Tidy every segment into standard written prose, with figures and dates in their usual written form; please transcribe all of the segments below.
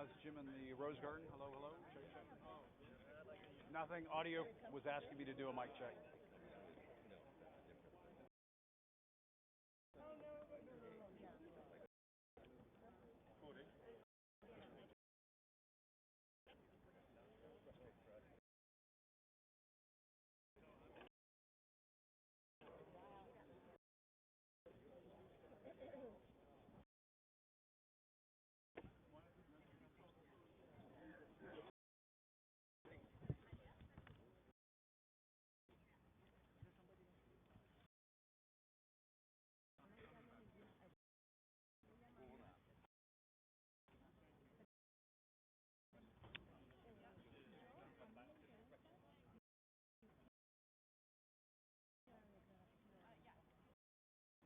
It's Jim in the Rose Garden. Hello, hello. Check, check. Nothing. Audio was asking me to do a mic check.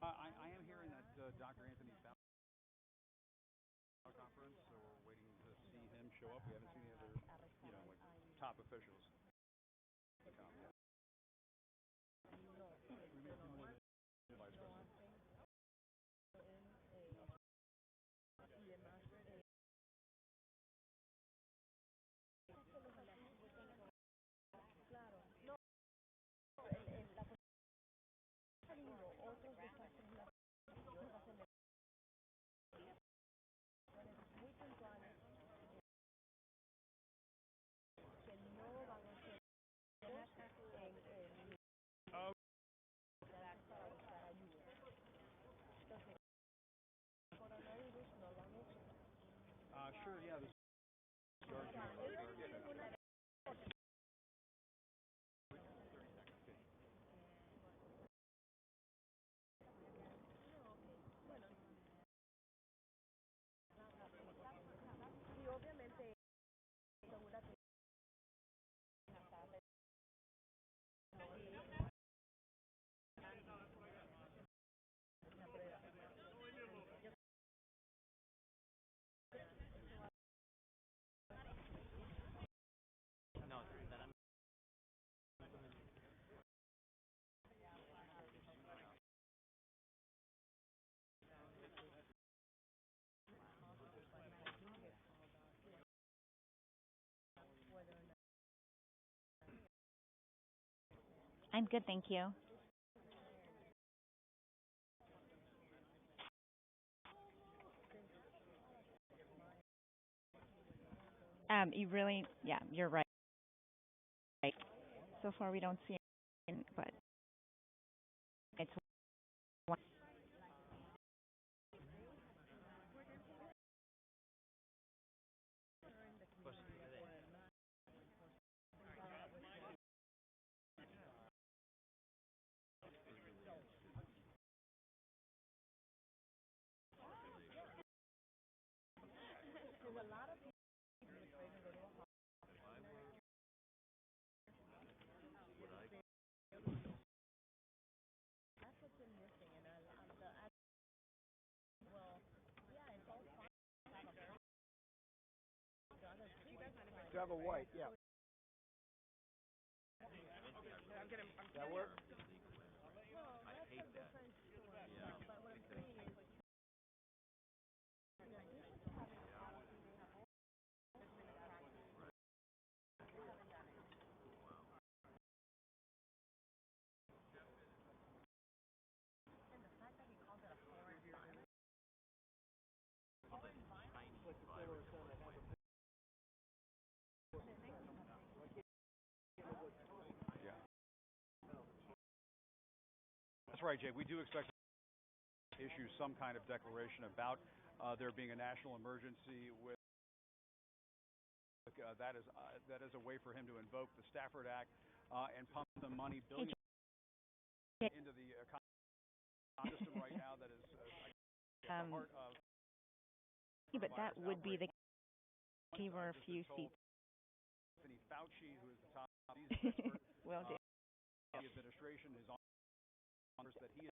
I am hearing that Dr. Anthony's out conference, so we're waiting to see him show up. We haven't seen any other, like top officials come yet. Vice President. Oh, sure. Yeah, this is I'm good, thank you. You really, yeah, you're right. So far, we don't see it, but it's one. to have a white, yeah. That work? Yeah. That's right, Jay. We do expect to issue some kind of declaration about there being a national emergency with that is a way for him to invoke the Stafford Act and pump the money billions into the economy system right now that is part of. But that would be the case for a few seats. Anthony Fauci, who is the top disease expert, Will do. the administration is on that he is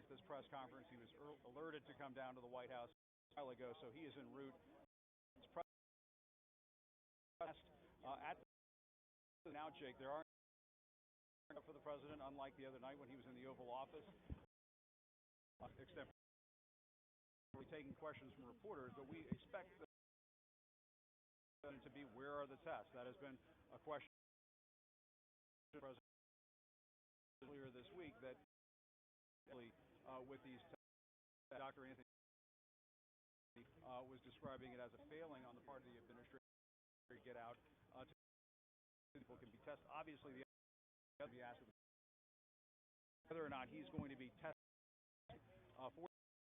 this press conference. He was alerted to come down to the White House a while ago, so he is en route. At now, Jake, there are for the president, unlike the other night when he was in the Oval Office, except for taking questions from reporters. But we expect to be, where are the tests? That has been a question of the President earlier this week that with these tests, Dr. Anthony was describing it as a failing on the part of the administration to get out to people can be tested. Obviously, the other be asked whether or not he's going to be tested for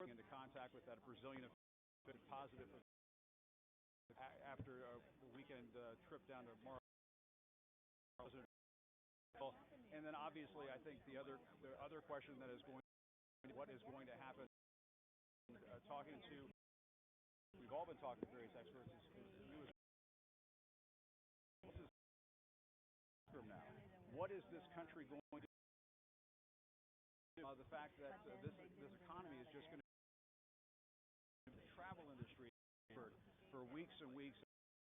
into contact with that Brazilian positive after a weekend trip down to Mar. And then obviously, I think the other question that is going, what is going to happen? Talking to, we've all been talking to various experts. Now, what is this country going to do? The fact that this economy is just going to the travel industry for weeks and weeks.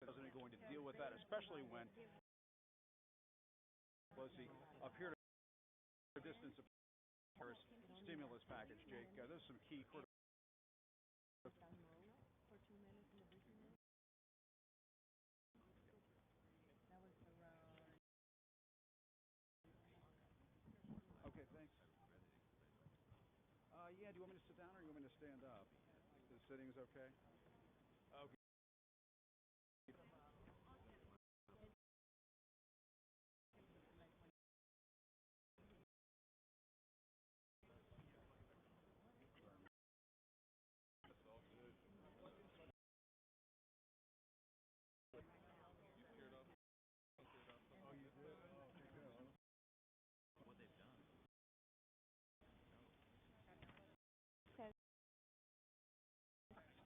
Isn't going to deal with that, especially when Pelosi appeared to distance of Paris stimulus package. Jake, there's some key critical. Okay, thanks. Yeah, do you want me to sit down or do you want me to stand up? The sitting is okay? Okay.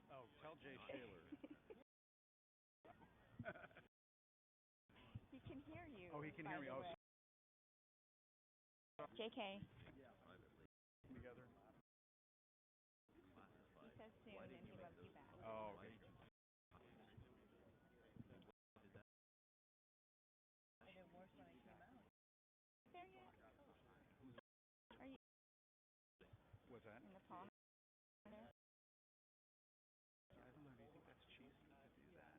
Oh, tell Jay Shaler. He can hear you. Oh, he can hear me. Oh, JK. Together. He says soon, and he loves you back. Oh, okay. There yet? Are you What's that? in the palm? I don't know. Do you think that's cheesy to do that?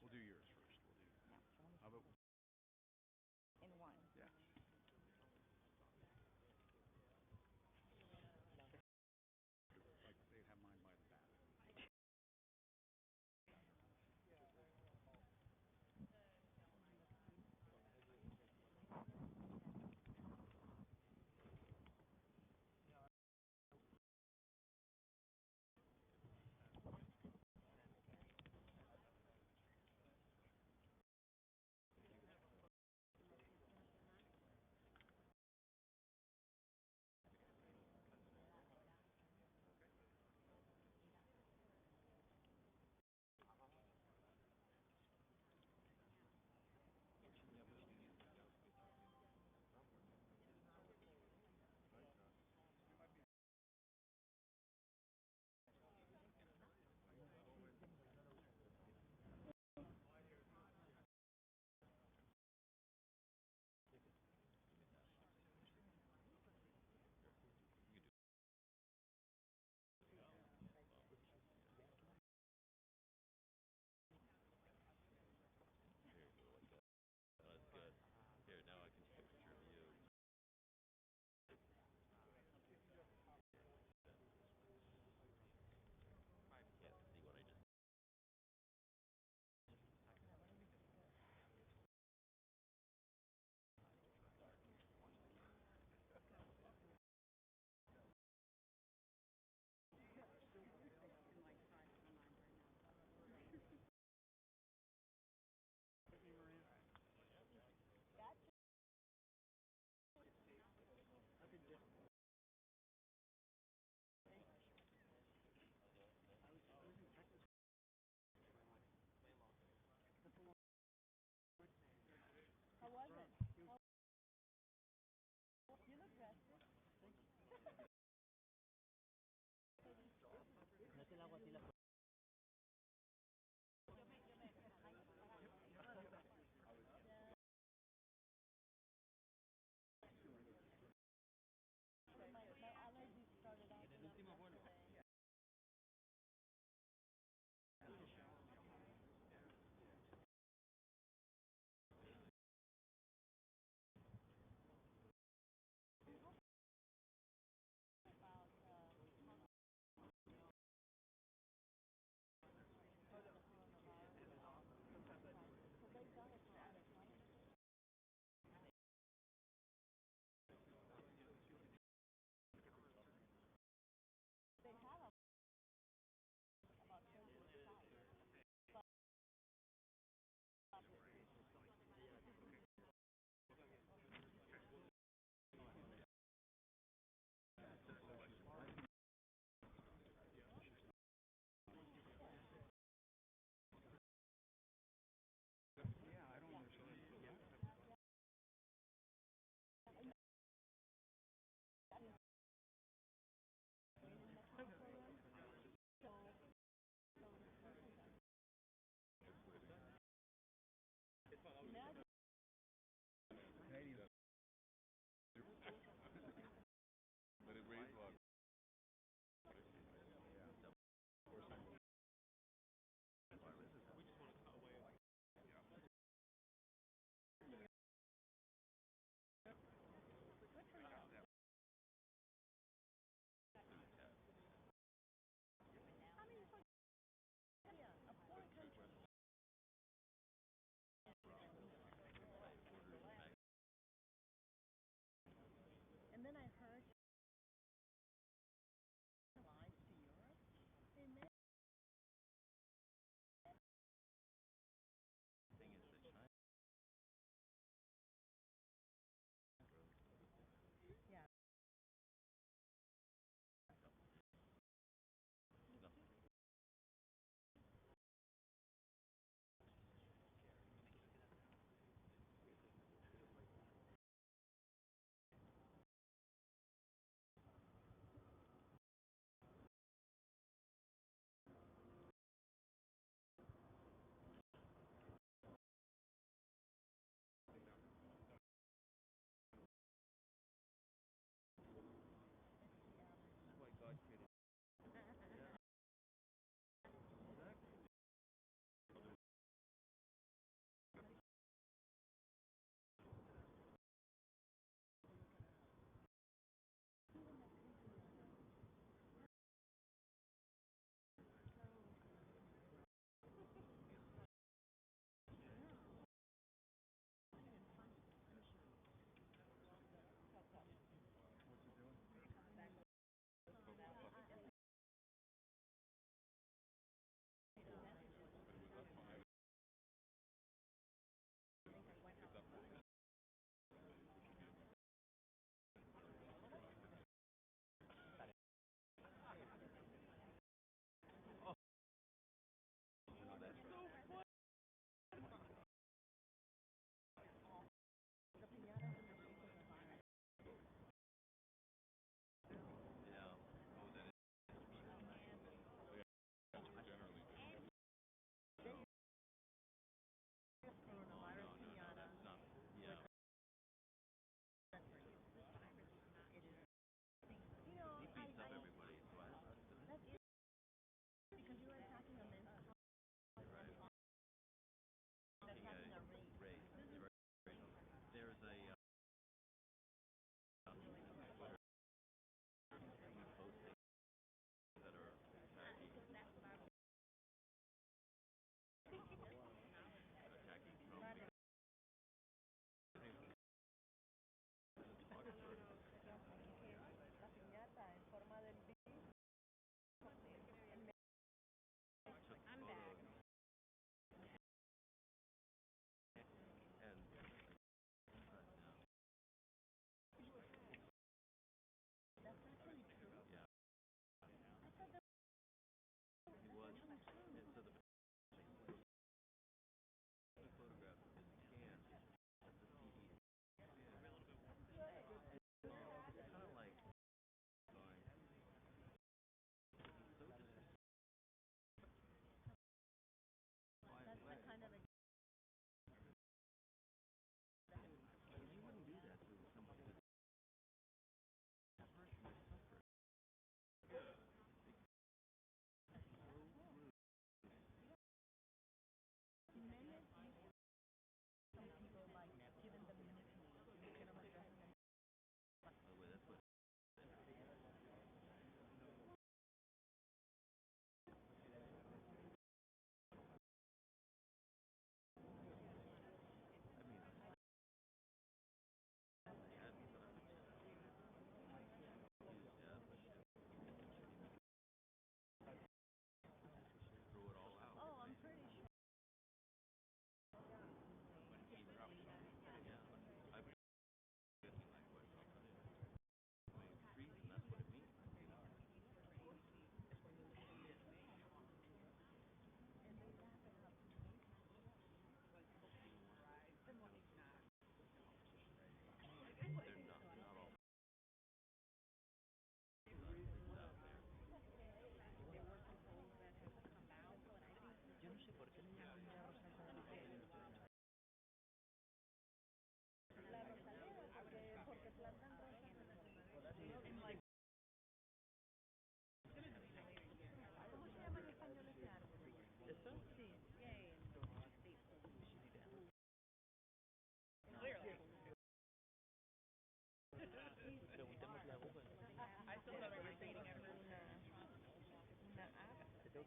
We'll do yours first. We'll do. How about? In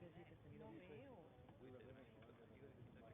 No veo. Ah, no tengo, no estoy conectada.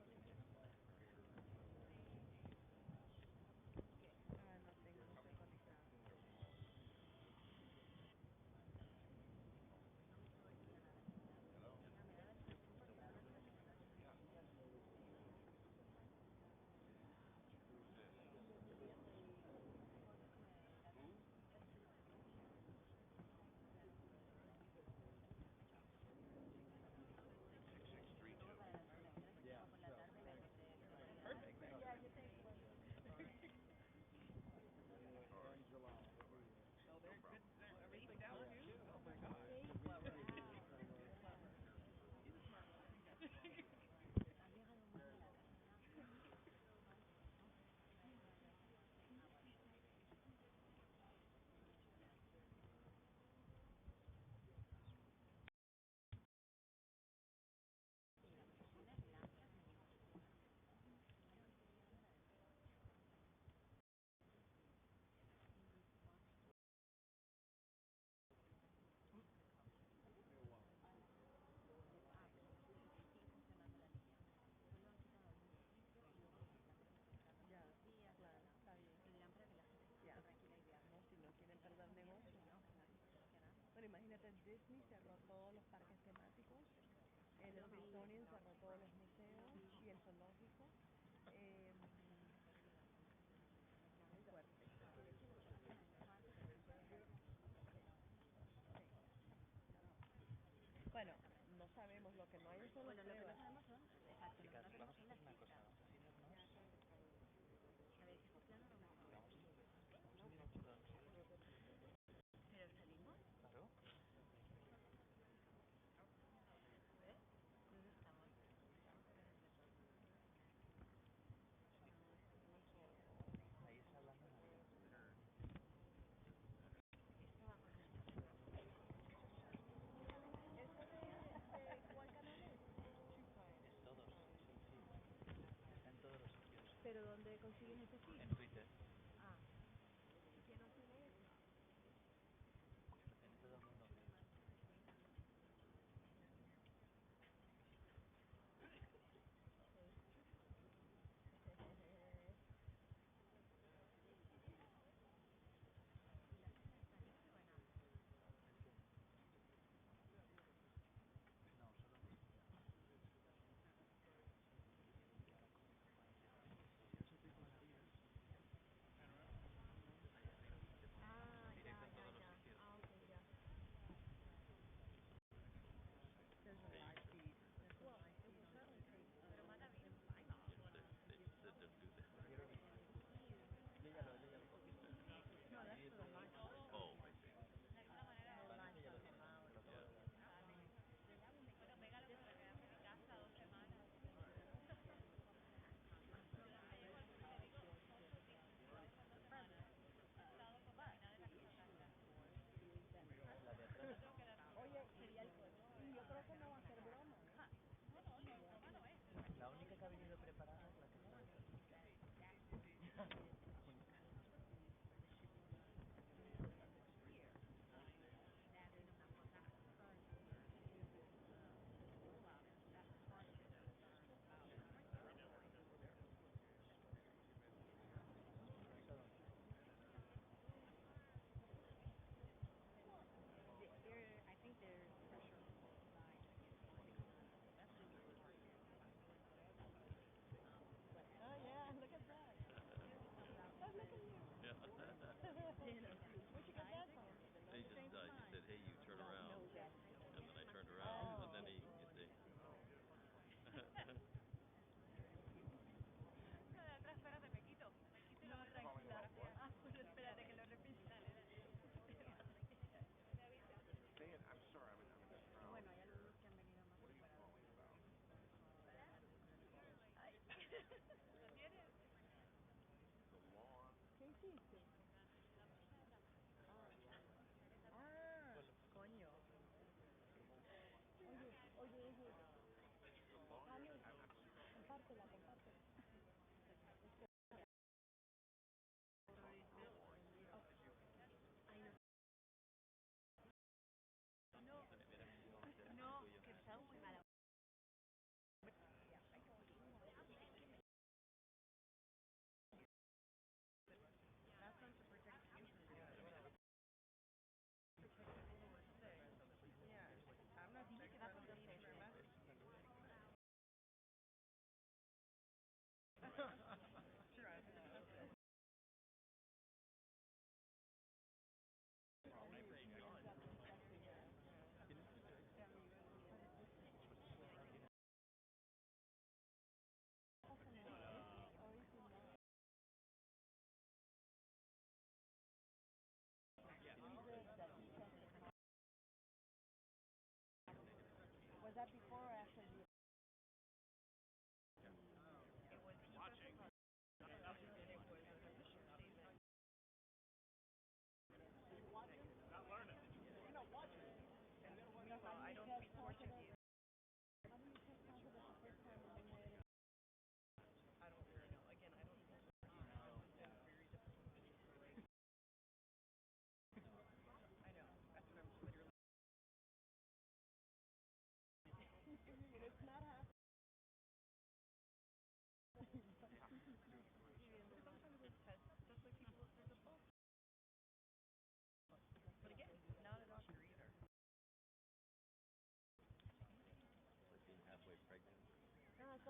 Ya, claro, está bien. Ya, no, si no quieren perder negocio. Bueno, imagínate, Disney cerró todos los parques temáticos, el Smithsonian cerró todos los museos y el zoológico. Eh, muy fuerte. Bueno, no sabemos, lo que no hay son las pruebas. Chicas, vamos a hacer una cosa, vamos a girarnos. Vamos a mirar por dónde salir. Claro. Ahí está hablando María. ¿Eso de cuál canal es?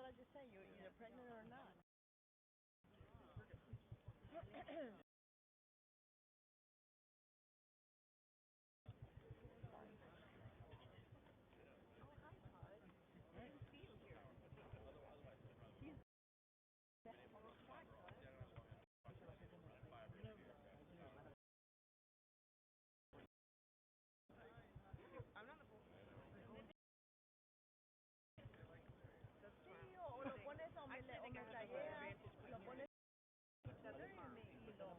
I just say? You're either pregnant or not. Sí, o lo pones o me tagueas, lo pones en Twitter y lo...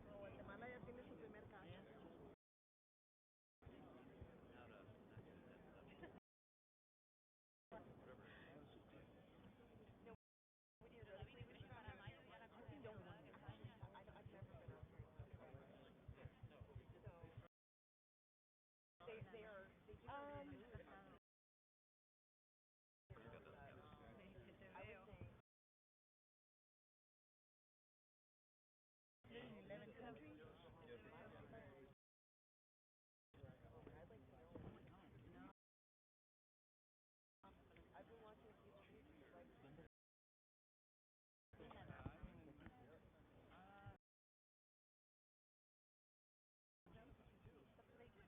No, Guatemala ya tiene su primer caso. Um, in 11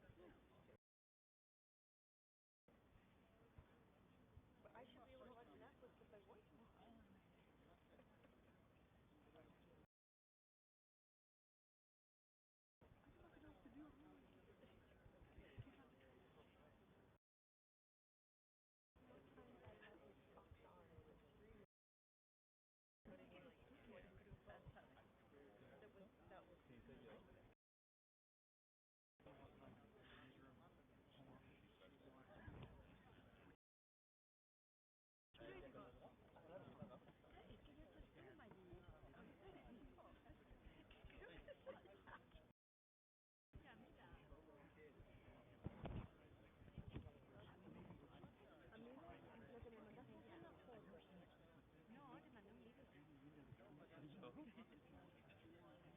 countries. I should be able to watch Netflix if I want to.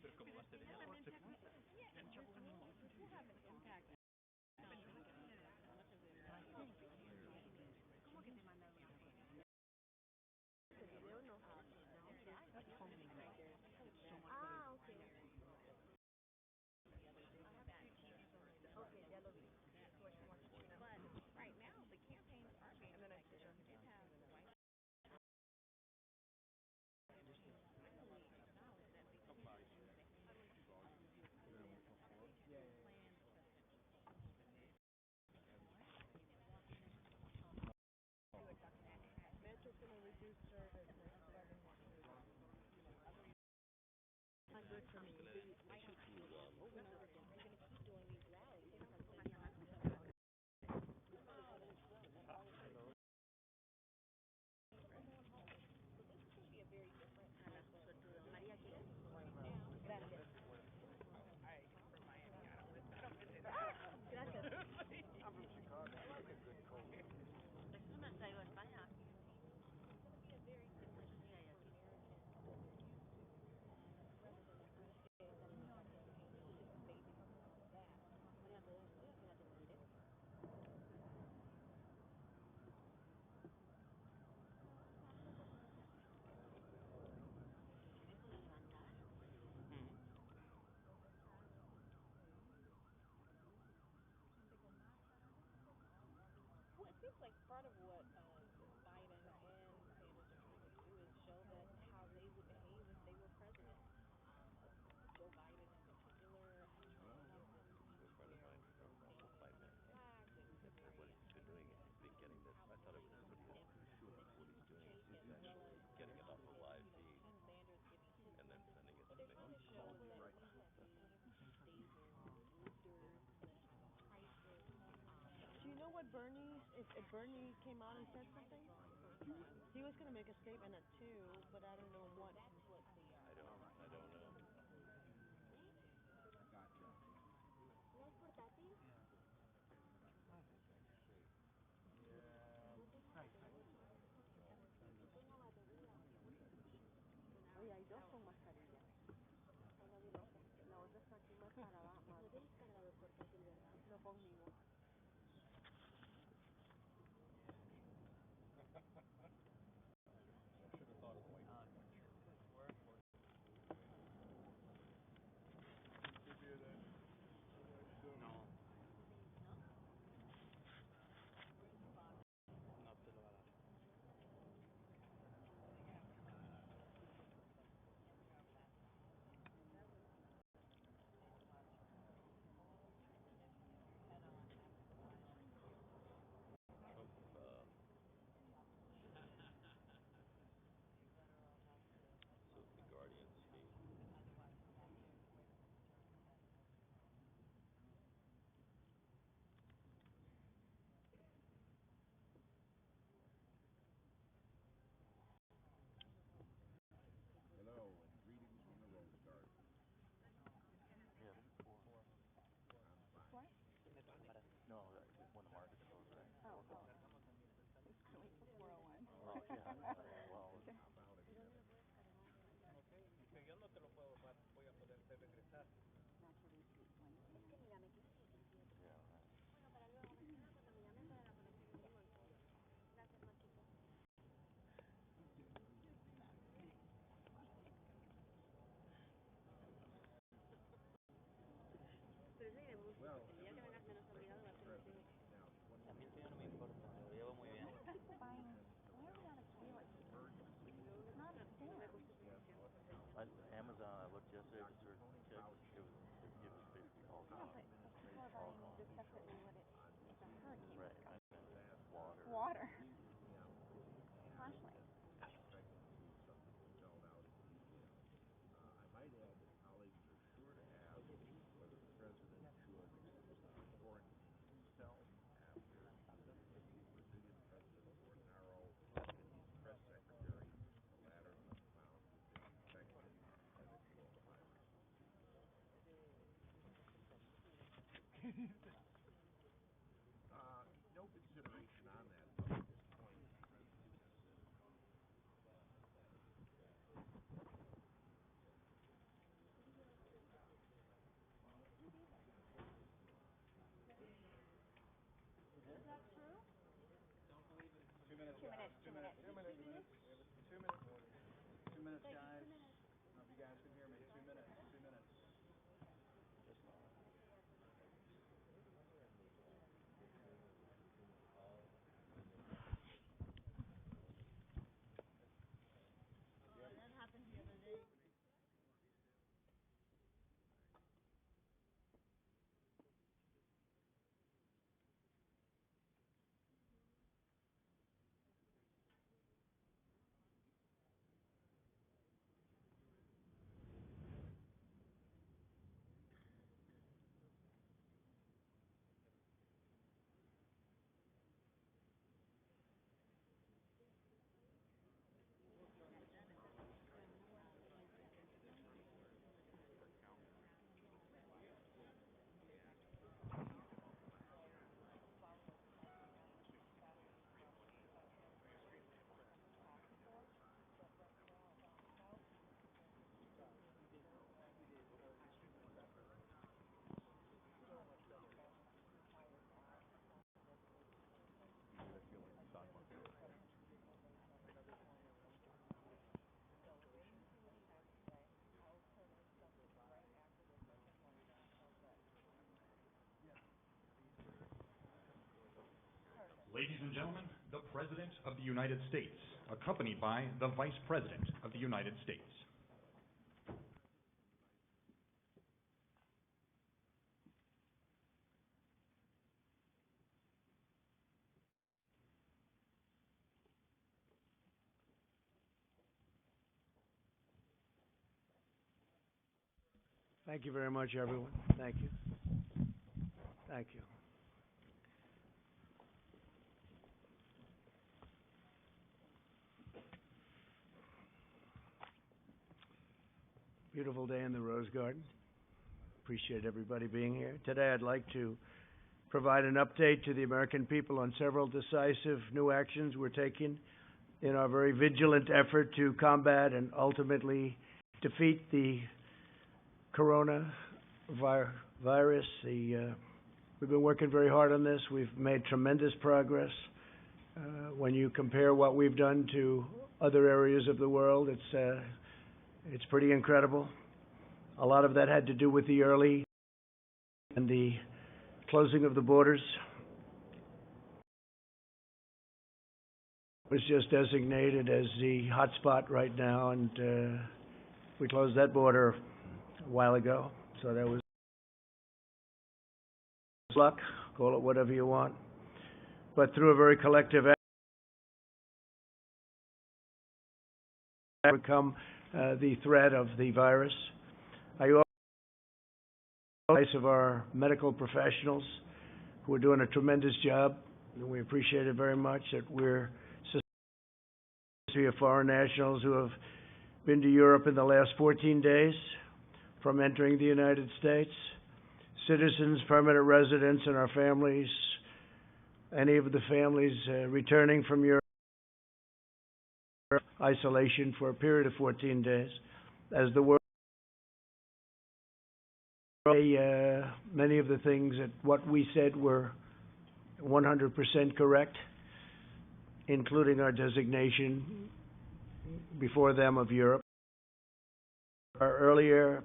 Pero ¿cómo va a ser eso? ¿Ese video no? Ah, ok. Okay, ya lo vi. But right now, the campaigns are being effective. It has white Metro's going to reduce services starting next week. Not good for me. Gracias. Gracias. Eso me traigo a España. Well, it seems like part of what Biden and Sanders are trying to do is show that how they would behave if they were president. Joe Biden in particular, Trump, Good friend of mine from almost 5 minutes. black, and And what he's been doing is he's been getting this. I thought it was pretty cool. What he's doing is he's actually getting it off the live feed Sanders giving his and then sending it to they're me. trying to show that we have a stable leaders, crisis. Do you know what Bernie, if Bernie came out and said something? He was going to make a statement at 2, but I don't know what. I don't know. ¿No es portátil? Oye, hay dos con mascarilla. Lo conmigo. No, no te lo va a dar. Trump, says the Guardian state. Hello, and greetings from the Rose Garden. Yeah, four. I'm fine. What? No, when the market's closed, right? Oh, it's really before 4:01. Oh, yeah. Well, Okay. I'm out at 7. Naturally sweet wine. yeah, right. Bueno, para luego, mañana cuando me llamen para la conexión en vivo y todo. Gracias, Marquito. Pero eso iré mucho, Well, porque el día que vengas menos obligado va a ser contigo. now, A mí eso ya no me importa, me lo llevo muy bien. Fine. Why are we not a Taylor? It's not a Taylor. Amazon, I looked yesterday just for checks. It gives basically all Yeah, gone. but people are buying the stuff that we would. It's a hurricane. Right, and then water. Water. yeah, Flashlight. expecting to see something spelled out in detail. I might add that colleagues are sure to ask whether the president should quarantine himself after the Brazilian President Bolsonaro and his press secretary, the latter being found to have been infected by the coronavirus. No consideration on that at this point. Is that true? 2 minutes. 2 minutes. 2 minutes. 2 minutes. 2 minutes. 2 minutes, guys. I don't know if you guys can hear me. 2 minutes. 2 minutes. That happened the other day. Ladies and gentlemen, the President of the United States, accompanied by the Vice President of the United States. Thank you very much, everyone. Thank you. Thank you. Beautiful day in the Rose Garden. Appreciate everybody being here. Today I'd like to provide an update to the American people on several decisive new actions we're taking in our very vigilant effort to combat and ultimately defeat the coronavirus virus. We've been working very hard on this. We've made tremendous progress. When you compare what we've done to other areas of the world, it's pretty incredible. A lot of that had to do with the early and the closing of the borders. It was just designated as the hot spot right now, and we closed that border a while ago. So that was luck, call it whatever you want. But through a very collective effort, overcome the threat of the virus. I also advise of our medical professionals who are doing a tremendous job, and we appreciate it very much that we're of foreign nationals who have been to Europe in the last 14 days from entering the United States, citizens, permanent residents, and our families, any of the families returning from Europe, isolation for a period of 14 days. As the world, many of the things that what we said were 100% correct, including our designation before them of Europe. Our earlier,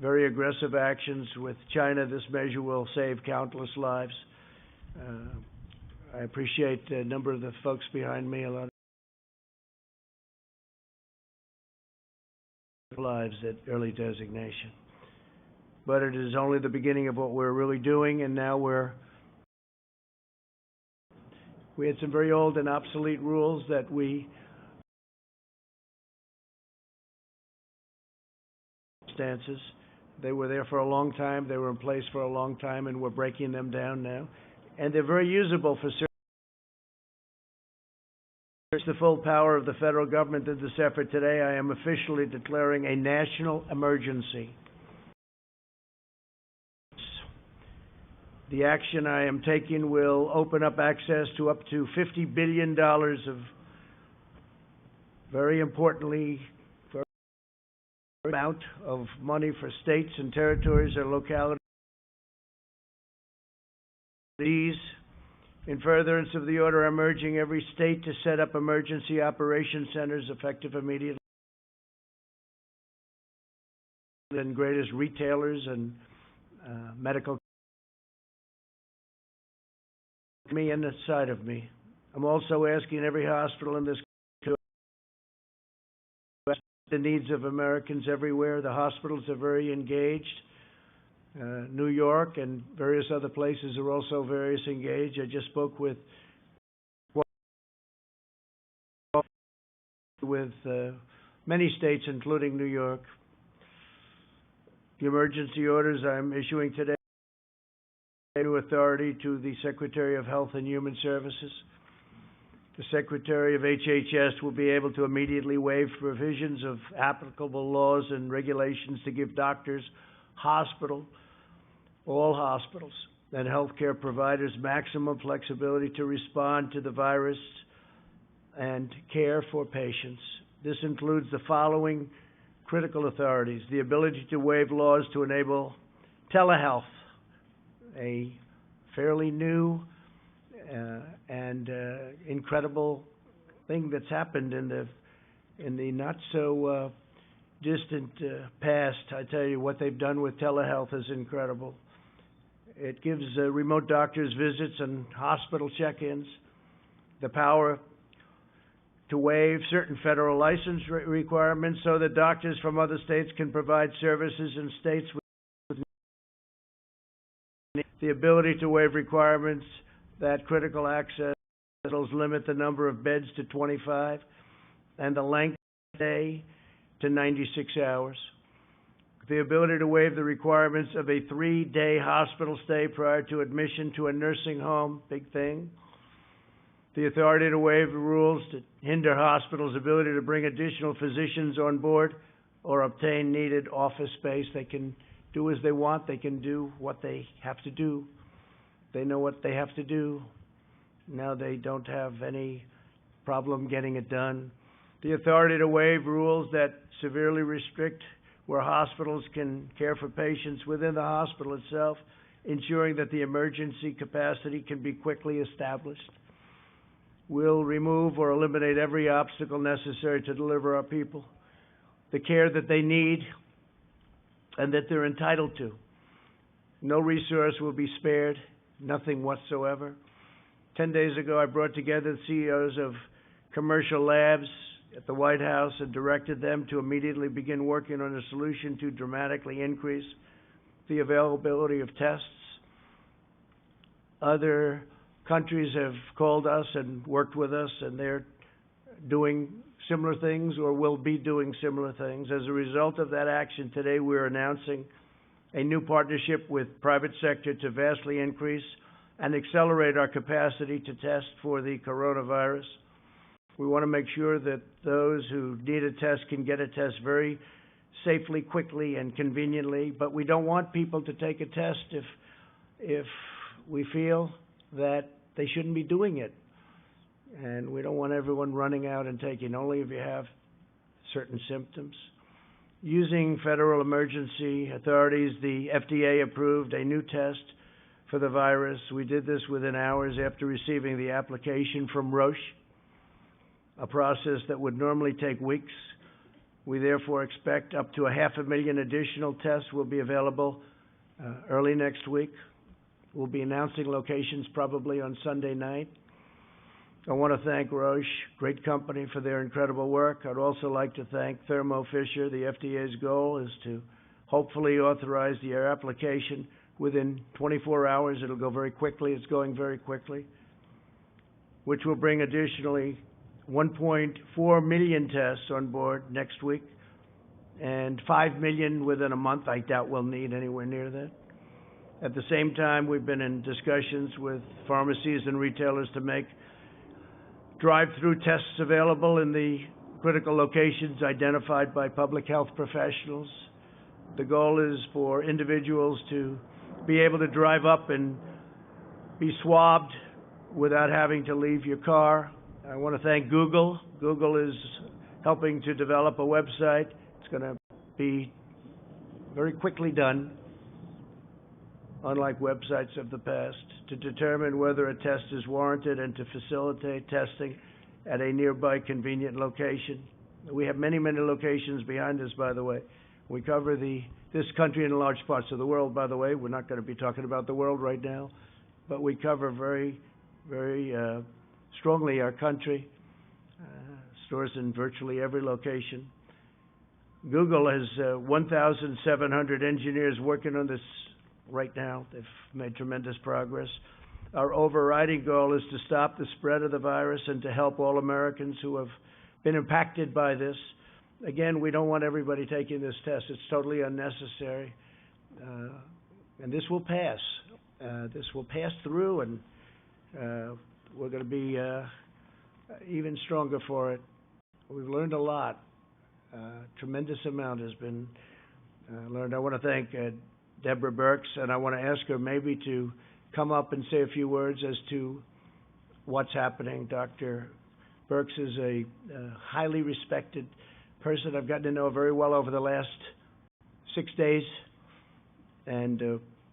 very aggressive actions with China, this measure will save countless lives. I appreciate a number of the folks behind me, a lot of lives at early designation. But it is only the beginning of what we're really doing, and now we had some very old and obsolete rules that we stances. They were there for a long time. They were in place for a long time, and we're breaking them down now. And they're very usable for certain. The full power of the federal government in this effort today. I am officially declaring a national emergency. The action I am taking will open up access to up to $50 billion of, very importantly, for amount of money for states and territories or localities. In furtherance of the order, I'm urging every state to set up emergency operation centers effective immediately. And greatest retailers and medical me and the side of me. I'm also asking every hospital in this country to address the needs of Americans everywhere. The hospitals are very engaged. New York and various other places are also very engaged. I just spoke with many states, including New York. The emergency orders I'm issuing today authority to the Secretary of Health and Human Services. The Secretary of HHS will be able to immediately waive provisions of applicable laws and regulations to give doctors, all hospitals, and healthcare providers maximum flexibility to respond to the virus and care for patients. This includes the following critical authorities: the ability to waive laws to enable telehealth, a fairly new and incredible thing that's happened in the not so distant past. I tell you, what they've done with telehealth is incredible. It gives remote doctors visits and hospital check-ins, the power to waive certain federal license requirements so that doctors from other states can provide services in states with the ability to waive requirements that critical access hospitals limit the number of beds to 25 and the length of stay to 96 hours. The ability to waive the requirements of a 3-day hospital stay prior to admission to a nursing home, big thing. The authority to waive the rules to hinder hospitals' ability to bring additional physicians on board or obtain needed office space. They can do as they want. They can do what they have to do. They know what they have to do. Now they don't have any problem getting it done. The authority to waive rules that severely restrict where hospitals can care for patients within the hospital itself, ensuring that the emergency capacity can be quickly established. We'll remove or eliminate every obstacle necessary to deliver our people the care that they need and that they're entitled to. No resource will be spared, nothing whatsoever. 10 days ago, I brought together the CEOs of commercial labs at the White House and directed them to immediately begin working on a solution to dramatically increase the availability of tests. Other countries have called us and worked with us, and they're doing similar things or will be doing similar things. As a result of that action, today we're announcing a new partnership with private sector to vastly increase and accelerate our capacity to test for the coronavirus. We want to make sure that those who need a test can get a test very safely, quickly, and conveniently, but we don't want people to take a test if we feel that they shouldn't be doing it. And we don't want everyone running out and taking, only if you have certain symptoms. Using federal emergency authorities, the FDA approved a new test for the virus. We did this within hours after receiving the application from Roche, a process that would normally take weeks. We therefore expect up to 500,000 additional tests will be available early next week. We'll be announcing locations probably on Sunday night. I want to thank Roche, great company, for their incredible work. I'd also like to thank Thermo Fisher. The FDA's goal is to hopefully authorize the application within 24 hours. It'll go very quickly. It's going very quickly, which will bring additionally 1.4 million tests on board next week and 5 million within a month. I doubt we'll need anywhere near that. At the same time, we've been in discussions with pharmacies and retailers to make drive-through tests available in the critical locations identified by public health professionals. The goal is for individuals to be able to drive up and be swabbed without having to leave your car. I want to thank Google. Google is helping to develop a website. It's going to be very quickly done, unlike websites of the past, to determine whether a test is warranted and to facilitate testing at a nearby convenient location. We have many, many locations behind us, by the way. We cover this country and large parts of the world, by the way. We're not going to be talking about the world right now, but we cover very, very strongly our country, stores in virtually every location. Google has 1,700 engineers working on this right now. They've made tremendous progress. Our overriding goal is to stop the spread of the virus and to help all Americans who have been impacted by this. Again, we don't want everybody taking this test. It's totally unnecessary. And this will pass. This will pass through, and we're going to be even stronger for it. We've learned a lot. Tremendous amount has been learned. I want to thank Deborah Birx, and I want to ask her maybe to come up and say a few words as to what's happening. Dr. Birx is a highly respected person I've gotten to know very well over the last 6 days, and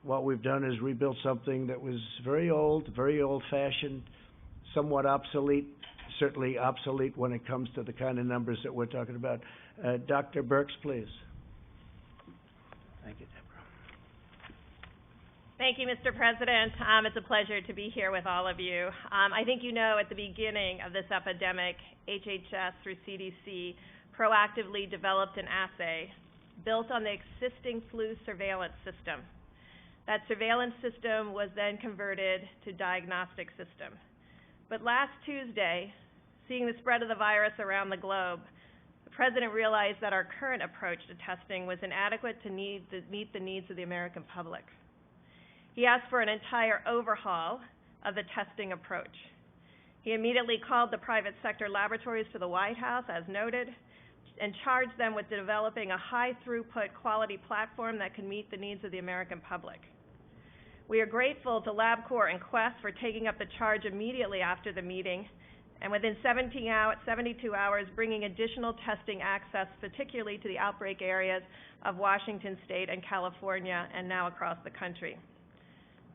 what we've done is rebuilt something that was very old-fashioned, somewhat obsolete, certainly obsolete when it comes to the kind of numbers that we're talking about. Dr. Birx, please. Thank you, Deborah. Thank you, Mr. President. It's a pleasure to be here with all of you. I think you know at the beginning of this epidemic, HHS through CDC proactively developed an assay built on the existing flu surveillance system. That surveillance system was then converted to diagnostic system. But last Tuesday, seeing the spread of the virus around the globe, the President realized that our current approach to testing was inadequate to meet the needs of the American public. He asked for an entire overhaul of the testing approach. He immediately called the private sector laboratories to the White House, as noted, and charged them with developing a high-throughput quality platform that can meet the needs of the American public. We are grateful to LabCorp and Quest for taking up the charge immediately after the meeting and within 72 hours, bringing additional testing access, particularly to the outbreak areas of Washington State and California, and now across the country.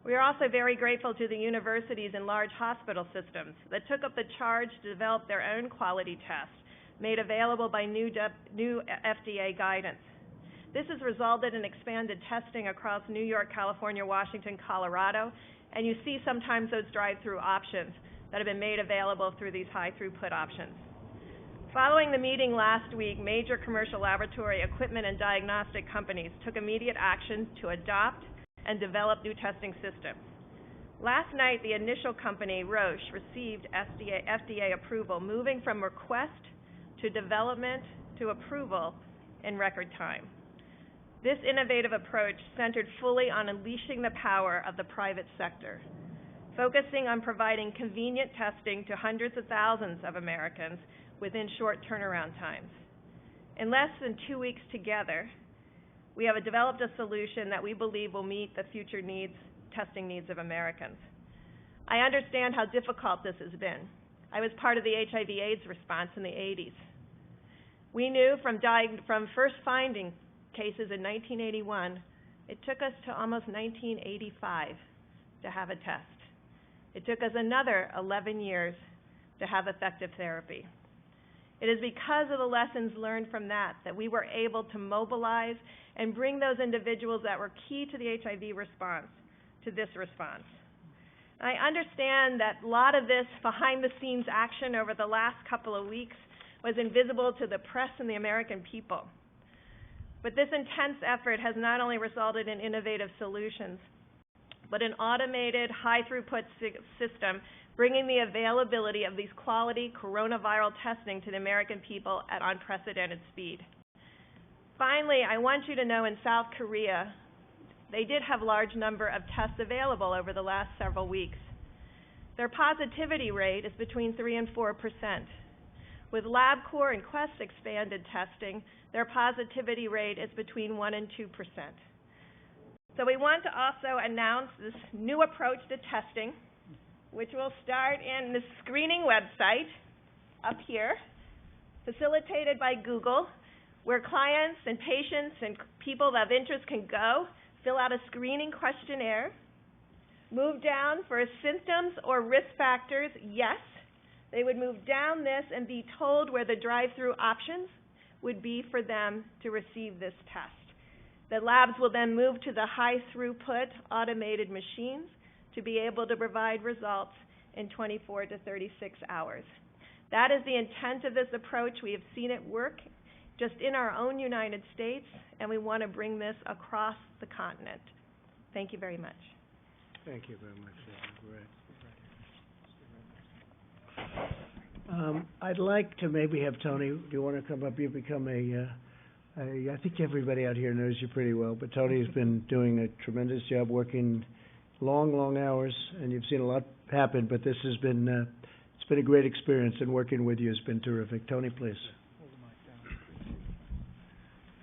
We are also very grateful to the universities and large hospital systems that took up the charge to develop their own quality tests, made available by new FDA guidance. This has resulted in expanded testing across New York, California, Washington, Colorado, and you see sometimes those drive-through options that have been made available through these high-throughput options. Following the meeting last week, major commercial laboratory equipment and diagnostic companies took immediate action to adopt and develop new testing systems. Last night, the initial company, Roche, received FDA approval, moving from request to development to approval in record time. This innovative approach centered fully on unleashing the power of the private sector, focusing on providing convenient testing to hundreds of thousands of Americans within short turnaround times. In less than 2 weeks together, we have developed a solution that we believe will meet the future testing needs of Americans. I understand how difficult this has been. I was part of the HIV/AIDS response in the 80s. We knew from first finding cases in 1981, it took us to almost 1985 to have a test. It took us another 11 years to have effective therapy. It is because of the lessons learned from that we were able to mobilize and bring those individuals that were key to the HIV response to this response. I understand that a lot of this behind-the-scenes action over the last couple of weeks was invisible to the press and the American people. But this intense effort has not only resulted in innovative solutions, but an automated, high-throughput system bringing the availability of these quality coronavirus testing to the American people at unprecedented speed. Finally, I want you to know in South Korea, they did have a large number of tests available over the last several weeks. Their positivity rate is between 3 and 4%. With LabCorp and Quest expanded testing, their positivity rate is between 1 and 2%. So we want to also announce this new approach to testing, which will start in the screening website up here, facilitated by Google, where clients and patients and people of interest can go, fill out a screening questionnaire, move down for symptoms or risk factors, yes. They would move down this and be told where the drive-through options would be for them to receive this test. The labs will then move to the high-throughput automated machines to be able to provide results in 24 to 36 hours. That is the intent of this approach. We have seen it work just in our own United States, and we want to bring this across the continent. Thank you very much. Thank you very much, Great. I'd like to maybe have Tony, do you want to come up? You've become I think everybody out here knows you pretty well, but Tony's been doing a tremendous job working long hours, and you've seen a lot happen, but this has been, it's been a great experience, and working with you has been terrific. Tony, please.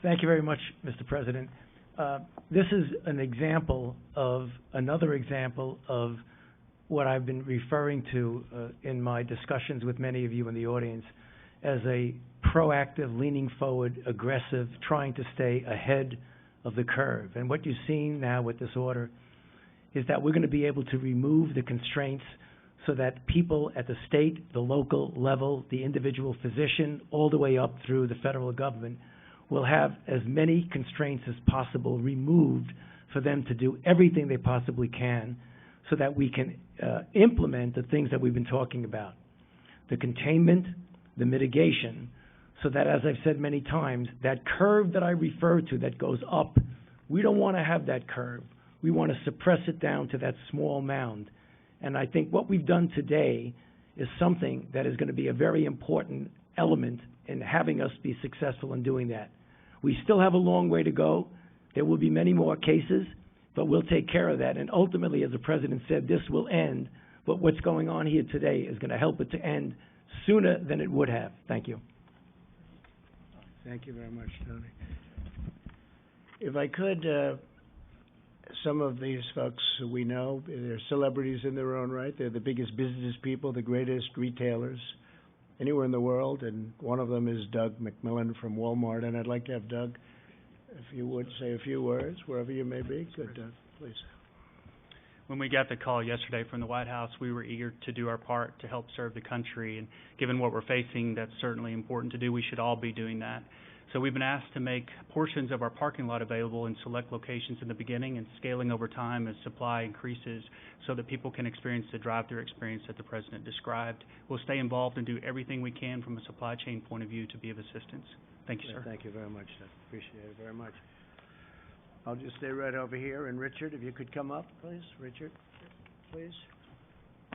Thank you very much, Mr. President. This is an example of, another example of what I've been referring to in my discussions with many of you in the audience as a proactive, leaning forward, aggressive, trying to stay ahead of the curve. And what you're seeing now with this order is that we're going to be able to remove the constraints so that people at the state, the local level, the individual physician, all the way up through the federal government will have as many constraints as possible removed for them to do everything they possibly can so that we can implement the things that we've been talking about. The containment, the mitigation, so that, as I've said many times, that curve that I refer to that goes up, we don't want to have that curve. We want to suppress it down to that small mound. And I think what we've done today is something that is going to be a very important element in having us be successful in doing that. We still have a long way to go. There will be many more cases, but we'll take care of that. And ultimately, as the President said, this will end. But what's going on here today is going to help it to end sooner than it would have. Thank you. Thank you very much, Tony. If I could some of these folks we know, they're celebrities in their own right. They're the biggest business people, the greatest retailers anywhere in the world, and one of them is Doug McMillon from Walmart, and I'd like to have Doug, if you would, say a few words, wherever you may be. Good, Doug, please. When we got the call yesterday from the White House, we were eager to do our part to help serve the country, and given what we're facing, that's certainly important to do. We should all be doing that. So we've been asked to make portions of our parking lot available in select locations in the beginning and scaling over time as supply increases so that people can experience the drive-through experience that the President described. We'll stay involved and do everything we can from a supply chain point of view to be of assistance. Thank you, sir. Thank you very much, Doug. Appreciate it very much. I'll just stay right over here, and Richard, if you could come up, please. Richard, please.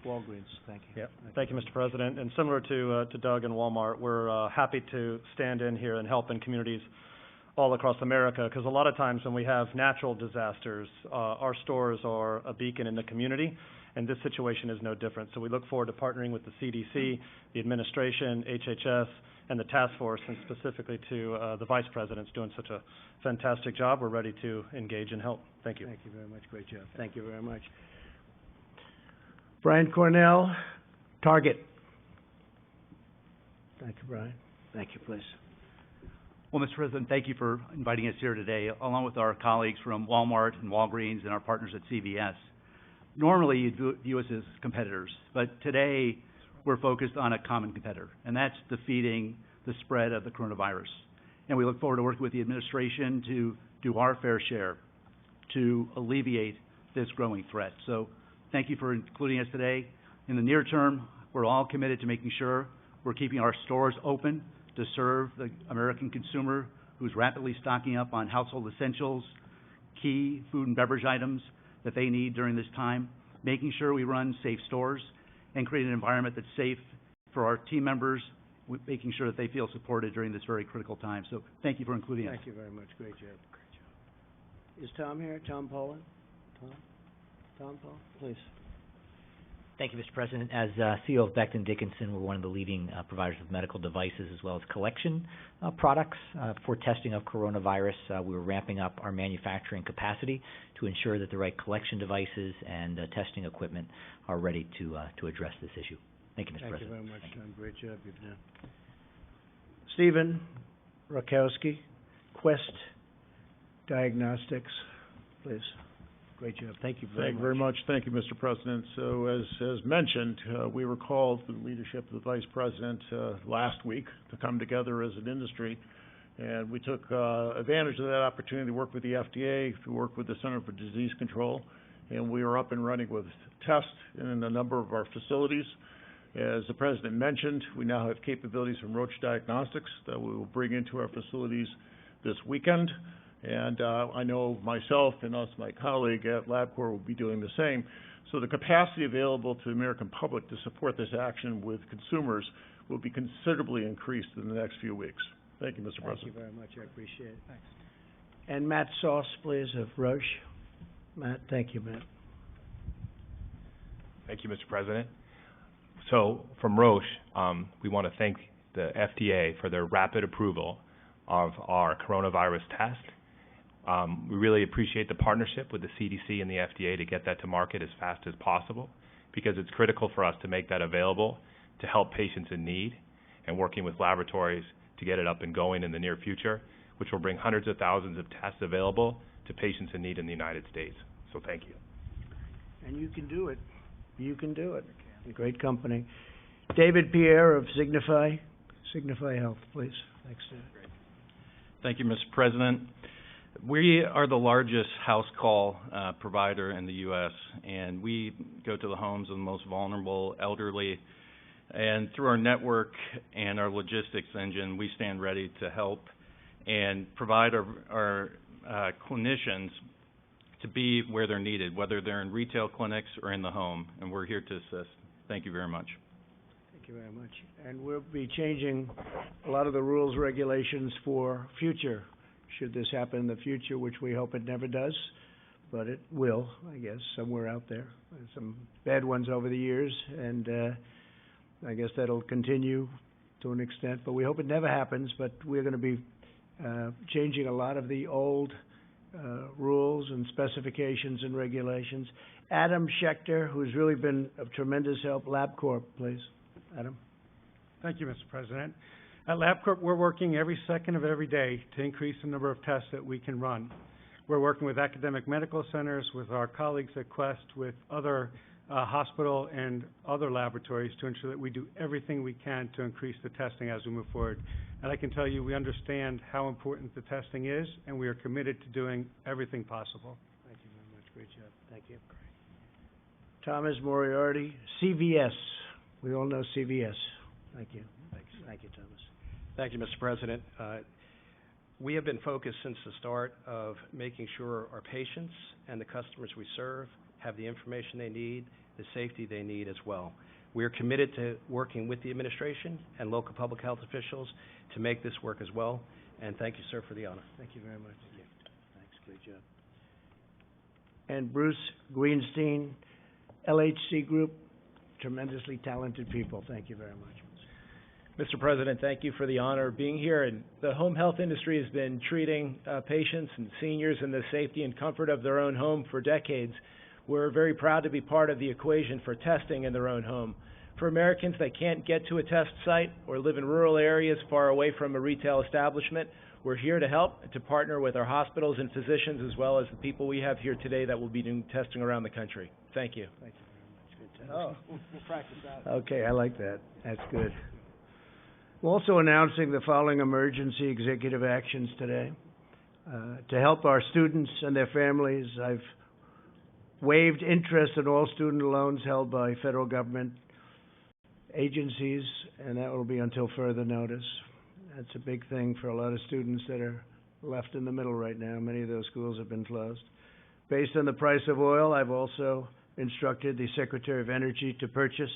Walgreens, thank you. Thank you, Mr. President. And similar to Doug and Walmart, we're happy to stand in here and help in communities all across America, because a lot of times when we have natural disasters, our stores are a beacon in the community, and this situation is no different. So we look forward to partnering with the CDC, the administration, HHS, and the task force, and specifically to the Vice President's doing such a fantastic job. We're ready to engage and help. Thank you. Thank you very much. Great job. Thank you very much. Brian Cornell, Target. Thank you, Brian. Thank you, please. Well, Mr. President, thank you for inviting us here today, along with our colleagues from Walmart and Walgreens and our partners at CVS. Normally, you'd view us as competitors, but today we're focused on a common competitor, and that's defeating the spread of the coronavirus. And we look forward to working with the administration to do our fair share to alleviate this growing threat. So thank you for including us today. In the near term, we're all committed to making sure we're keeping our stores open to serve the American consumer who's rapidly stocking up on household essentials, key food and beverage items that they need during this time, making sure we run safe stores and create an environment that's safe for our team members, making sure that they feel supported during this very critical time. So thank you for including us. Thank you very much. Great job. Great job. Is Tom here? Tom Poland? Tom Paul, please. Thank you, Mr. President. As CEO of Becton Dickinson, we're one of the leading providers of medical devices as well as collection products for testing of coronavirus. We're ramping up our manufacturing capacity to ensure that the right collection devices and testing equipment are ready to address this issue. Thank you, Mr. President. Thank you very much, Tom. Great job you've done. Stephen Rakowski, Quest Diagnostics, please. Great job. Thank you very much. Thank you, Mr. President. So as mentioned, we were called through the leadership of the Vice President last week to come together as an industry, and we took advantage of that opportunity to work with the FDA, to work with the Center for Disease Control, and we are up and running with tests in a number of our facilities. As the President mentioned, we now have capabilities from Roche Diagnostics that we will bring into our facilities this weekend. And I know myself and my colleague at LabCorp will be doing the same. So the capacity available to the American public to support this action with consumers will be considerably increased in the next few weeks. Thank you, Mr. President. Thank you very much. I appreciate it. Thanks. And Matt Sauce, please, of Roche. Matt, thank you, Matt. Thank you, Mr. President. So from Roche, we want to thank the FDA for their rapid approval of our coronavirus test. We really appreciate the partnership with the CDC and the FDA to get that to market as fast as possible, because it's critical for us to make that available to help patients in need, and working with laboratories to get it up and going in the near future, which will bring hundreds of thousands of tests available to patients in need in the United States. So thank you. And you can do it. You can do it. A great company. David Pierre of Signify Health, please. Thanks, David. Thank you, Mr. President. We are the largest house call provider in the U.S., and we go to the homes of the most vulnerable elderly. And through our network and our logistics engine, we stand ready to help and provide our clinicians to be where they're needed, whether they're in retail clinics or in the home, and we're here to assist. Thank you very much. Thank you very much. And we'll be changing a lot of the rules, regulations for future, should this happen in the future, which we hope it never does, but it will, I guess, somewhere out there. There's some bad ones over the years, and I guess that'll continue to an extent, but we hope it never happens. But we're going to be changing a lot of the old rules and specifications and regulations. Adam Schechter, who's really been of tremendous help. LabCorp, please. Adam. Thank you, Mr. President. At LabCorp, we're working every second of every day to increase the number of tests that we can run. We're working with academic medical centers, with our colleagues at Quest, with other hospital and other laboratories to ensure that we do everything we can to increase the testing as we move forward. And I can tell you, we understand how important the testing is, and we are committed to doing everything possible. Thank you very much. Great job. Thank you. Thomas Moriarty, CVS. We all know CVS. Thank you. Thank you, Thomas. Thank you, Mr. President. We have been focused since the start of making sure our patients and the customers we serve have the information they need, the safety they need as well. We are committed to working with the administration and local public health officials to make this work as well. And thank you, sir, for the honor. Thank you very much. Thanks. Great job. And Bruce Greenstein, LHC Group, tremendously talented people. Thank you very much. Mr. President, thank you for the honor of being here. And the home health industry has been treating patients and seniors in the safety and comfort of their own home for decades. We're very proud to be part of the equation for testing in their own home. For Americans that can't get to a test site or live in rural areas far away from a retail establishment, we're here to help, to partner with our hospitals and physicians as well as the people we have here today that will be doing testing around the country. Thank you. Thank you very much. Good test. We'll practice that. Okay, I like that. That's good. We're also announcing the following emergency executive actions today. To help our students and their families, I've waived interest on all student loans held by federal government agencies, and that will be until further notice. That's a big thing for a lot of students that are left in the middle right now. Many of those schools have been closed. Based on the price of oil, I've also instructed the Secretary of Energy to purchase,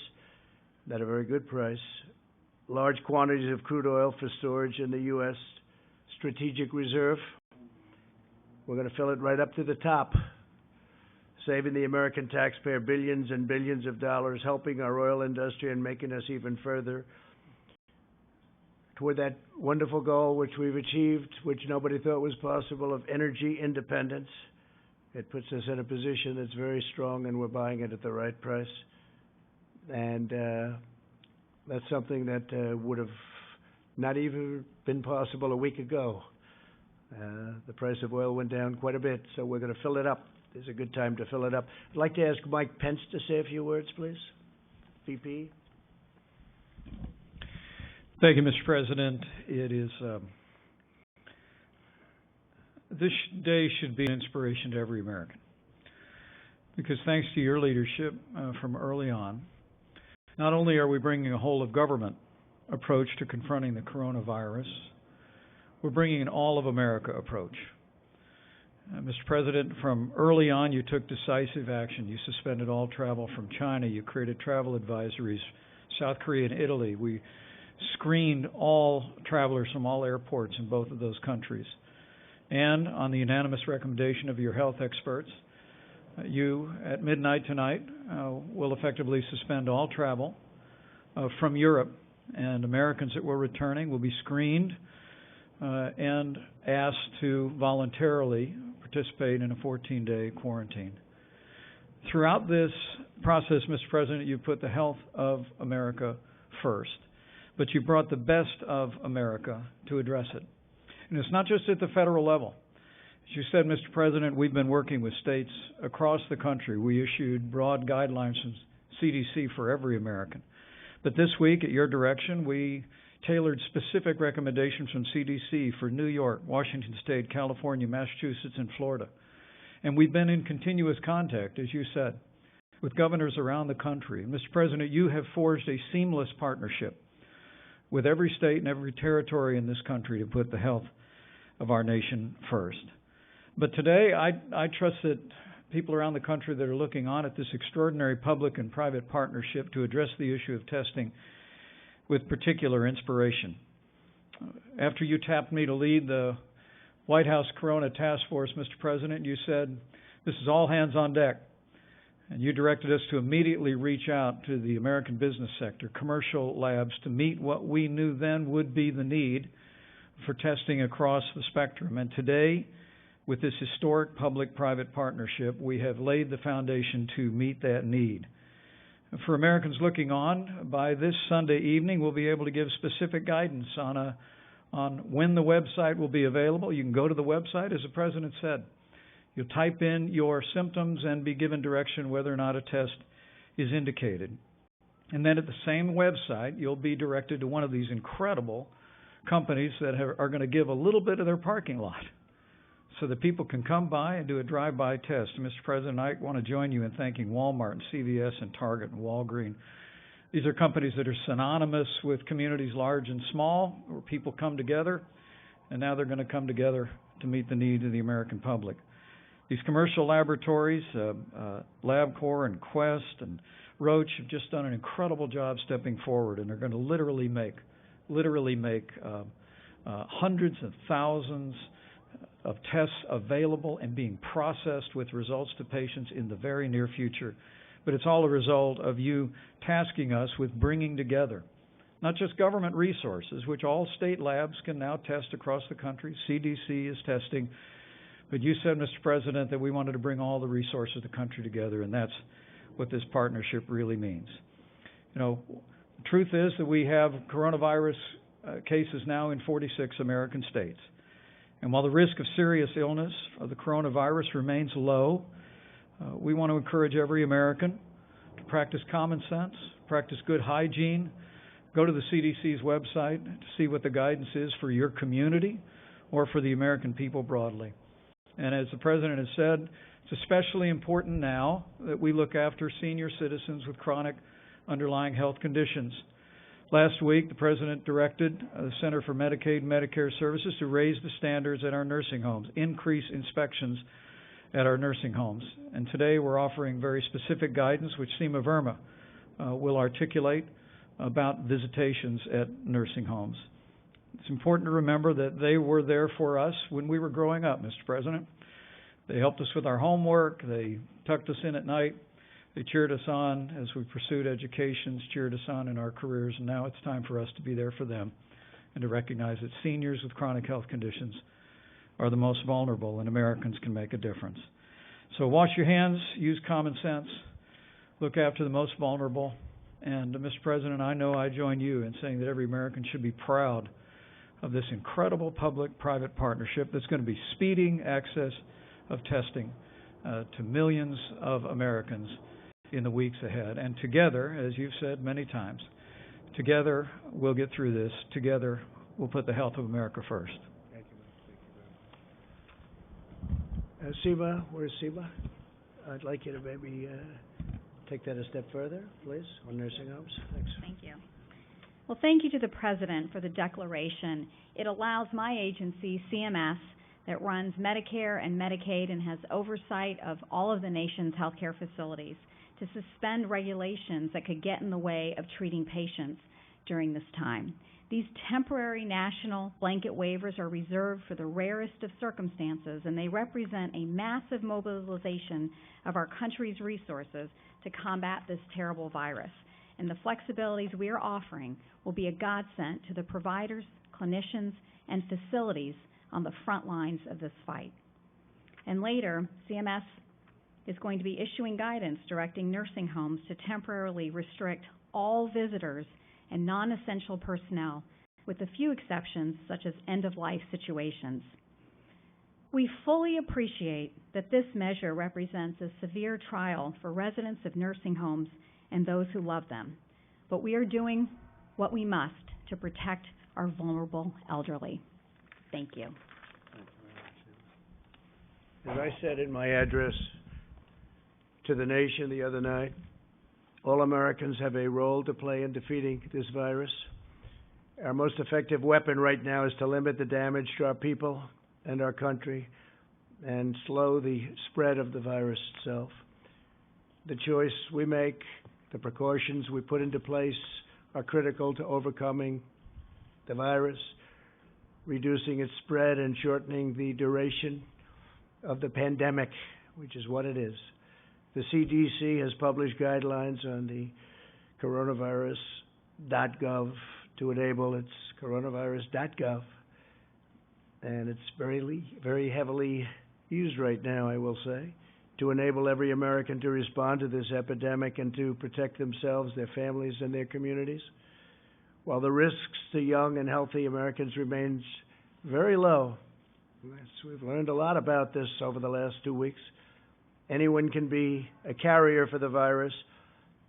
at a very good price, large quantities of crude oil for storage in the U.S. Strategic Reserve. We're going to fill it right up to the top, saving the American taxpayer billions and billions of dollars, helping our oil industry and making us even further toward that wonderful goal which we've achieved, which nobody thought was possible, of energy independence. It puts us in a position that's very strong, and we're buying it at the right price. And that's something that would have not even been possible a week ago. The price of oil went down quite a bit, so we're going to fill it up. It's a good time to fill it up. I'd like to ask Mike Pence to say a few words, please. VP. Thank you, Mr. President. It is this day should be an inspiration to every American, because thanks to your leadership from early on, not only are we bringing a whole of government approach to confronting the coronavirus, we're bringing an all of America approach. Mr. President, from early on, you took decisive action. You suspended all travel from China. You created travel advisories, South Korea and Italy. We screened all travelers from all airports in both of those countries. And on the unanimous recommendation of your health experts, you, at midnight tonight, will effectively suspend all travel from Europe, and Americans that were returning will be screened and asked to voluntarily participate in a 14-day quarantine. Throughout this process, Mr. President, you put the health of America first, but you brought the best of America to address it. And it's not just at the federal level. As you said, Mr. President, we've been working with states across the country. We issued broad guidelines from CDC for every American. But this week, at your direction, we tailored specific recommendations from CDC for New York, Washington State, California, Massachusetts, and Florida. And we've been in continuous contact, as you said, with governors around the country. Mr. President, you have forged a seamless partnership with every state and every territory in this country to put the health of our nation first. But today, I trust that people around the country that are looking on at this extraordinary public and private partnership to address the issue of testing with particular inspiration. After you tapped me to lead the White House Corona Task Force, Mr. President, you said, this is all hands on deck. And you directed us to immediately reach out to the American business sector, commercial labs, to meet what we knew then would be the need for testing across the spectrum. And today, with this historic public-private partnership, we have laid the foundation to meet that need. For Americans looking on, by this Sunday evening, we'll be able to give specific guidance on when the website will be available. You can go to the website, as the President said. You'll type in your symptoms and be given direction whether or not a test is indicated. And then at the same website, you'll be directed to one of these incredible companies that are going to give a little bit of their parking lot so that people can come by and do a drive-by test. And Mr. President, I want to join you in thanking Walmart and CVS and Target and Walgreens. These are companies that are synonymous with communities large and small, where people come together, and now they're going to come together to meet the needs of the American public. These commercial laboratories, LabCorp and Quest and Roche, have just done an incredible job stepping forward, and they're going to literally make hundreds of thousands of tests available and being processed with results to patients in the very near future. But it's all a result of you tasking us with bringing together not just government resources, which all state labs can now test across the country. CDC is testing. But you said, Mr. President, that we wanted to bring all the resources of the country together, and that's what this partnership really means. You know, the truth is that we have coronavirus cases now in 46 American states. And while the risk of serious illness of the coronavirus remains low, we want to encourage every American to practice common sense, practice good hygiene, go to the CDC's website to see what the guidance is for your community or for the American people broadly. And as the President has said, it's especially important now that we look after senior citizens with chronic underlying health conditions. Last week, the President directed the Center for Medicaid and Medicare Services to raise the standards at our nursing homes, increase inspections at our nursing homes. And today we're offering very specific guidance, which Seema Verma will articulate about visitations at nursing homes. It's important to remember that they were there for us when we were growing up, Mr. President. They helped us with our homework. They tucked us in at night. They cheered us on as we pursued education, cheered us on in our careers, and now it's time for us to be there for them and to recognize that seniors with chronic health conditions are the most vulnerable, and Americans can make a difference. So wash your hands, use common sense, look after the most vulnerable, and Mr. President, I know I join you in saying that every American should be proud of this incredible public-private partnership that's going to be speeding access of testing to millions of Americans in the weeks ahead. And together, as you've said many times, together we'll get through this. Together we'll put the health of America first. Thank you. Seema, where's Seema? I'd like you to maybe take that a step further, please, on nursing homes. Thanks. Thank you. Well, thank you to the President for the declaration. It allows my agency, CMS, that runs Medicare and Medicaid and has oversight of all of the nation's healthcare facilities, to suspend regulations that could get in the way of treating patients during this time. These temporary national blanket waivers are reserved for the rarest of circumstances, and they represent a massive mobilization of our country's resources to combat this terrible virus. And the flexibilities we are offering will be a godsend to the providers, clinicians, and facilities on the front lines of this fight. And later, CMS is going to be issuing guidance directing nursing homes to temporarily restrict all visitors and non-essential personnel, with a few exceptions such as end-of-life situations. We fully appreciate that this measure represents a severe trial for residents of nursing homes and those who love them, but we are doing what we must to protect our vulnerable elderly. Thank you. As I said in my address to the nation the other night, all Americans have a role to play in defeating this virus. Our most effective weapon right now is to limit the damage to our people and our country and slow the spread of the virus itself. The choice we make, the precautions we put into place are critical to overcoming the virus, reducing its spread, and shortening the duration of the pandemic, which is what it is. The CDC has published guidelines on the coronavirus.gov to enable its coronavirus.gov, and it's very heavily used right now, I will say, to enable every American to respond to this epidemic and to protect themselves, their families, and their communities. While the risks to young and healthy Americans remains very low, we've learned a lot about this over the last 2 weeks. Anyone can be a carrier for the virus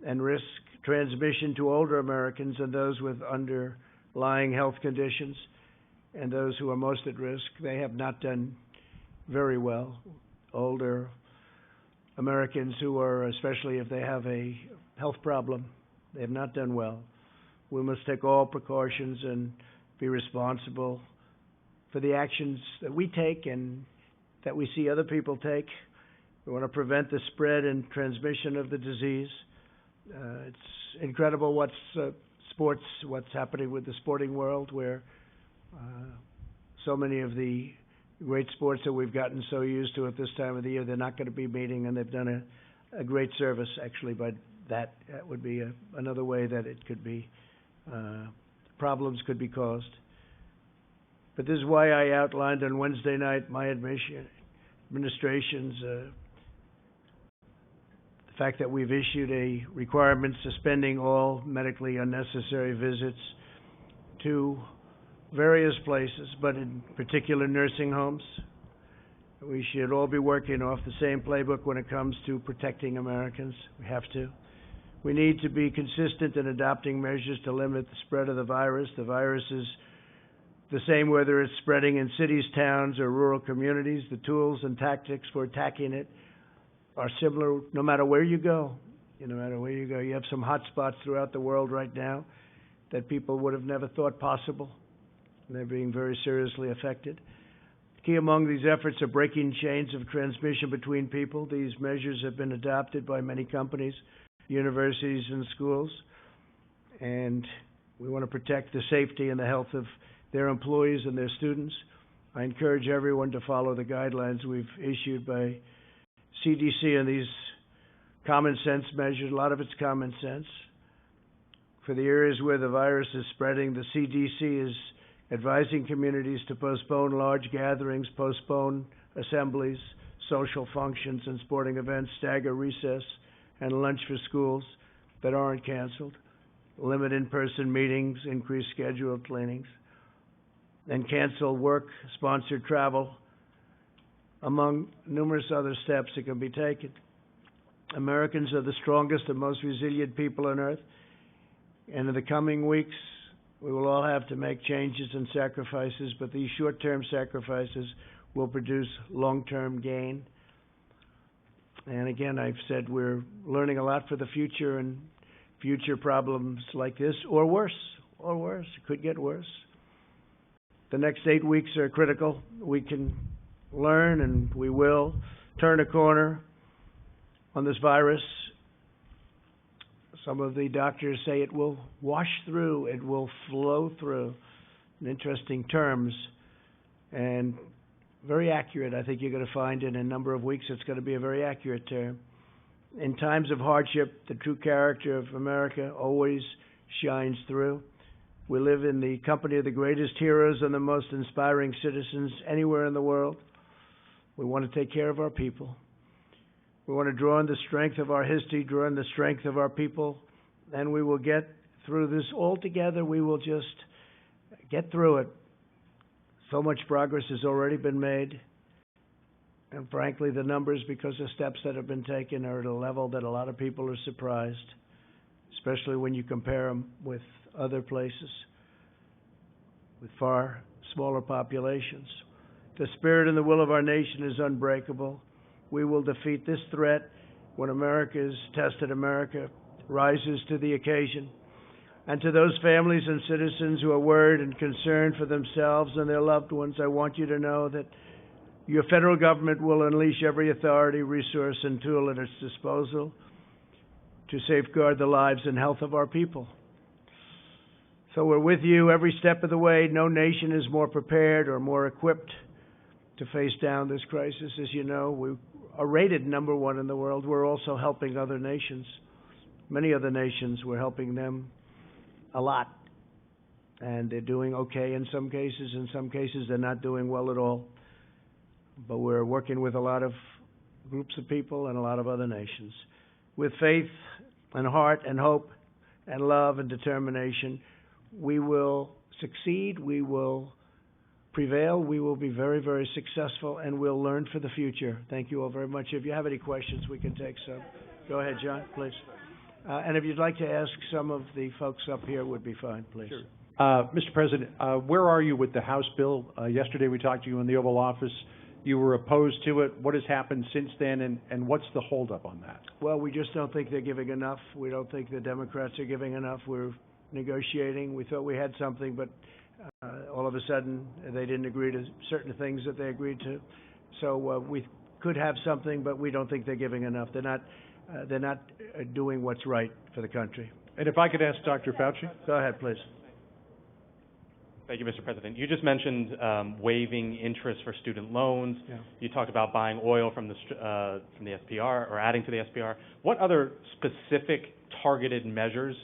and risk transmission to older Americans and those with underlying health conditions and those who are most at risk. They have not done very well. Older Americans who are, especially if they have a health problem, they have not done well. We must take all precautions and be responsible for the actions that we take and that we see other people take. We want to prevent the spread and transmission of the disease. It's incredible what's happening with the sporting world, where so many of the great sports that we've gotten so used to at this time of the year, they're not going to be meeting, and they've done a great service, actually, but that would be another way that it could be, problems could be caused. But this is why I outlined on Wednesday night my administration's the fact that we've issued a requirement suspending all medically unnecessary visits to various places, but in particular nursing homes. We should all be working off the same playbook when it comes to protecting Americans. We have to. We need to be consistent in adopting measures to limit the spread of the virus. The virus is the same whether it's spreading in cities, towns, or rural communities. The tools and tactics for attacking it are similar no matter where you go. No matter where you go. You have some hot spots throughout the world right now that people would have never thought possible. And they're being very seriously affected. Key among these efforts are breaking chains of transmission between people. These measures have been adopted by many companies, universities, and schools. And we want to protect the safety and the health of their employees and their students. I encourage everyone to follow the guidelines we've issued by CDC and these common sense measures. A lot of it's common sense. For the areas where the virus is spreading, the CDC is advising communities to postpone large gatherings, postpone assemblies, social functions, and sporting events, stagger recess and lunch for schools that aren't canceled, limit in-person meetings, increase scheduled cleanings, and cancel work-sponsored travel, among numerous other steps that can be taken. Americans are the strongest and most resilient people on earth, and in the coming weeks, we will all have to make changes and sacrifices, but these short-term sacrifices will produce long-term gain. And again, I've said we're learning a lot for the future, and future problems like this, or worse, it could get worse. The next 8 weeks are critical. We can learn, and we will turn a corner on this virus. Some of the doctors say it will wash through, it will flow through, in interesting terms, and very accurate. I think you're going to find in a number of weeks it's going to be a very accurate term. In times of hardship, the true character of America always shines through. We live in the company of the greatest heroes and the most inspiring citizens anywhere in the world. We want to take care of our people. We want to draw on the strength of our history, draw on the strength of our people, and we will get through this all together. We will just get through it. So much progress has already been made, and frankly, the numbers, because of steps that have been taken, are at a level that a lot of people are surprised, especially when you compare them with other places with far smaller populations. The spirit and the will of our nation is unbreakable. We will defeat this threat when America is tested. America rises to the occasion. And to those families and citizens who are worried and concerned for themselves and their loved ones, I want you to know that your federal government will unleash every authority, resource, and tool at its disposal to safeguard the lives and health of our people. So we're with you every step of the way. No nation is more prepared or more equipped to face down this crisis. As you know, we are rated number one in the world. We're also helping other nations. Many other nations, we're helping them a lot. And they're doing okay in some cases. In some cases, they're not doing well at all. but we're working with a lot of groups of people and a lot of other nations. With faith and heart and hope and love and determination, we will succeed, we will prevail, we will be very, very successful, and we'll learn for the future. Thank you all very much. If you have any questions, we can take some. Go ahead, John, please. And if you'd like to ask some of the folks up here, would be fine, please. Sure. Mr. President, where are you with the House bill? Yesterday we talked to you in the Oval Office. You were opposed to it. What has happened since then, and what's the holdup on that? Well, we just don't think they're giving enough. We don't think the Democrats are giving enough. We're negotiating. We thought we had something, but all of a sudden they didn't agree to certain things that they agreed to. So we could have something, but we don't think they're giving enough. They're not doing what's right for the country. And if I could ask Dr. Fauci? Go ahead, please. Thank you, Mr. President. You just mentioned waiving interest for student loans. Yeah. You talked about buying oil from the SPR or adding to the SPR. What other specific targeted measures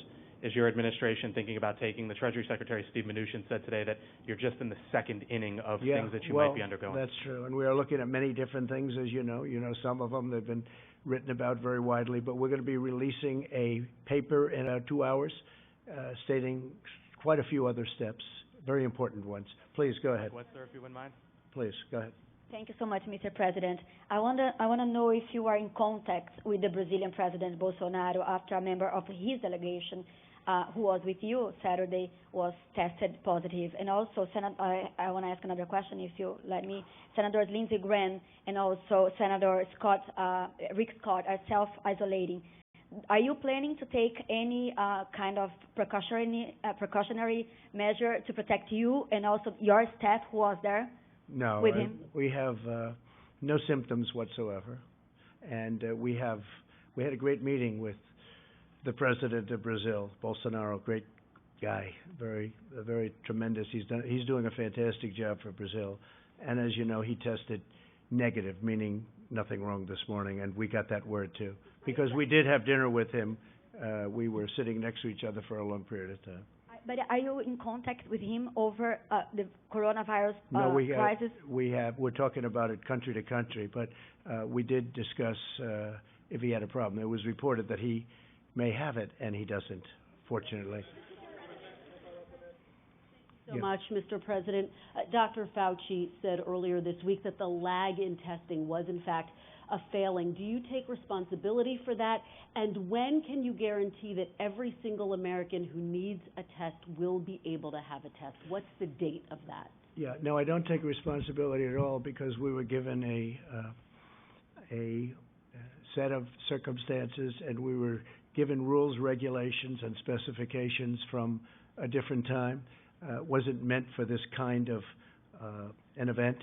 is your administration thinking about taking? The Treasury Secretary, Steve Mnuchin, said today that you're just in the second inning of things that you might be undergoing. That's true, and we are looking at many different things, as you know. You know some of them. They've been written about very widely, but we're going to be releasing a paper in 2 hours stating quite a few other steps, very important ones. Please, go ahead. What, sir, if you wouldn't mind? Please, go ahead. Thank you so much, Mr. President. I want to know if you are in contact with the Brazilian President Bolsonaro after a member of his delegation who was with you Saturday was tested positive. And also, I want to ask another question, if you let me. Senators Lindsey Graham and also Senator Rick Scott are self-isolating. Are you planning to take any kind of precautionary measure to protect you and also your staff who was there? No, with him? We have no symptoms whatsoever, and we had a great meeting with the president of Brazil, Bolsonaro. Great guy, very tremendous. He's doing a fantastic job for Brazil, and as you know, he tested negative, meaning nothing wrong this morning, and we got that word too, because we did have dinner with him. We were sitting next to each other for a long period of time. But are you in contact with him over the coronavirus crisis? We're talking about it country to country, but we did discuss if he had a problem. It was reported that he may have it, and he doesn't, fortunately. So much, Mr. President. Dr. Fauci said earlier this week that the lag in testing was, in fact, a failing. Do you take responsibility for that? And when can you guarantee that every single American who needs a test will be able to have a test? What's the date of that? Yeah, no, I don't take responsibility at all, because we were given a set of circumstances, and we were given rules, regulations, and specifications from a different time. Wasn't meant for this kind of an event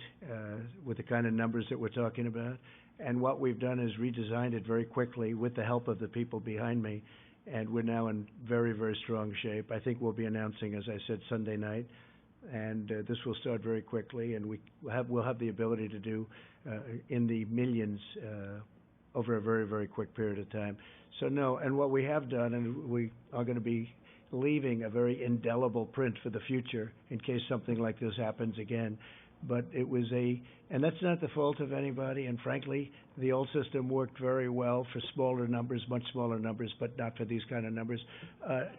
with the kind of numbers that we're talking about. And what we've done is redesigned it very quickly with the help of the people behind me, and we're now in very, very strong shape. I think we'll be announcing, as I said, Sunday night, and this will start very quickly, and we'll have the ability to do in the millions over a very, very quick period of time. So no, and what we have done, and we are going to be leaving a very indelible print for the future in case something like this happens again. But it was and that's not the fault of anybody, and frankly, the old system worked very well for smaller numbers, much smaller numbers, but not for these kind of numbers.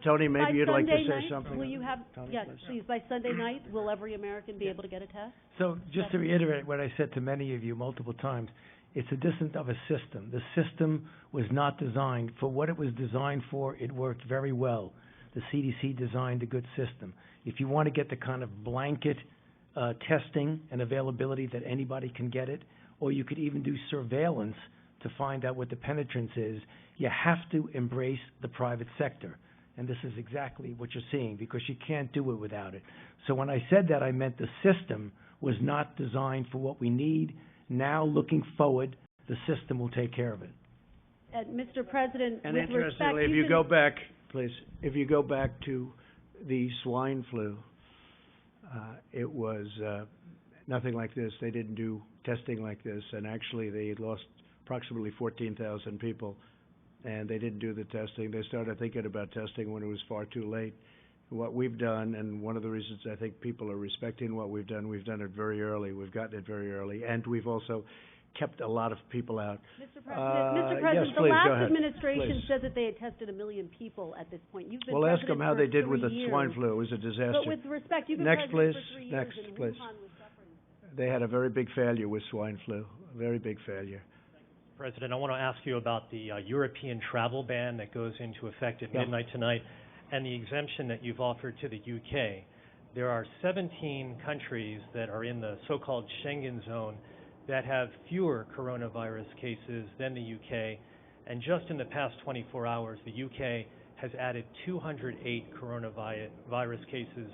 Tony, maybe you'd like to say something? Will you have, Tony, yes, please, by Sunday night, will every American be able to get a test? So just to reiterate what I said to many of you multiple times, it's a distance of a system. The system was not designed for what it was designed for. It worked very well. The CDC designed a good system. If you want to get the kind of blanket testing and availability that anybody can get it, or you could even do surveillance to find out what the penetrance is, you have to embrace the private sector. And this is exactly what you're seeing, because you can't do it without it. So when I said that, I meant the system was not designed for what we need. Now, looking forward, the system will take care of it. And Mr. President, And with interestingly, respect, if you go back, please, if you go back to the swine flu, it was nothing like this. They didn't do testing like this, and actually they lost approximately 14,000 people, and they didn't do the testing. They started thinking about testing when it was far too late. what we've done, and one of the reasons I think people are respecting what we've done it very early. We've gotten it very early, and we've also kept a lot of people out. Mr. President, yes, the please, last go ahead. administration Please. said that they had tested 1 million people at this point. You've been Well, ask president them how for they did with 3 the years. swine flu. It was a disaster. But with respect, you've been Next, president please. for 3 years, Next, and please. Wuhan was suffering. They had a very big failure with swine flu, a very big failure. President, I want to ask you about the European travel ban that goes into effect at midnight tonight and the exemption that you've offered to the UK. There are 17 countries that are in the so-called Schengen zone that have fewer coronavirus cases than the UK, and just in the past 24 hours, the UK has added 208 coronavirus cases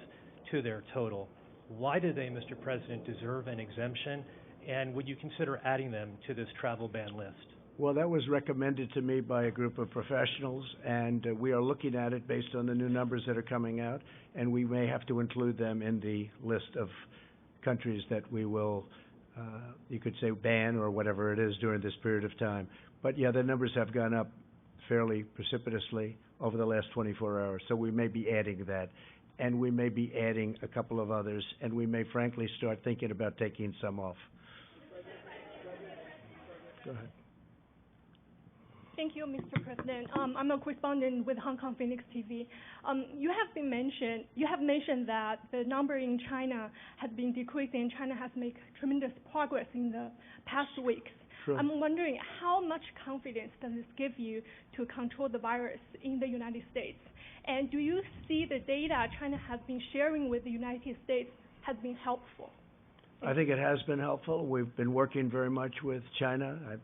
to their total. Why do they, Mr. President, deserve an exemption, and would you consider adding them to this travel ban list? Well, that was recommended to me by a group of professionals, and we are looking at it based on the new numbers that are coming out, and we may have to include them in the list of countries that we will, you could say, ban or whatever it is during this period of time. But yeah, the numbers have gone up fairly precipitously over the last 24 hours, so we may be adding that. And we may be adding a couple of others, and we may frankly start thinking about taking some off. Go ahead. Thank you, Mr. President. I'm a correspondent with Hong Kong Phoenix TV. You have mentioned that the number in China has been decreasing. China has made tremendous progress in the past weeks. True. I'm wondering how much confidence does this give you to control the virus in the United States? And do you see the data China has been sharing with the United States has been helpful? I think it has been helpful. We've been working very much with China. I've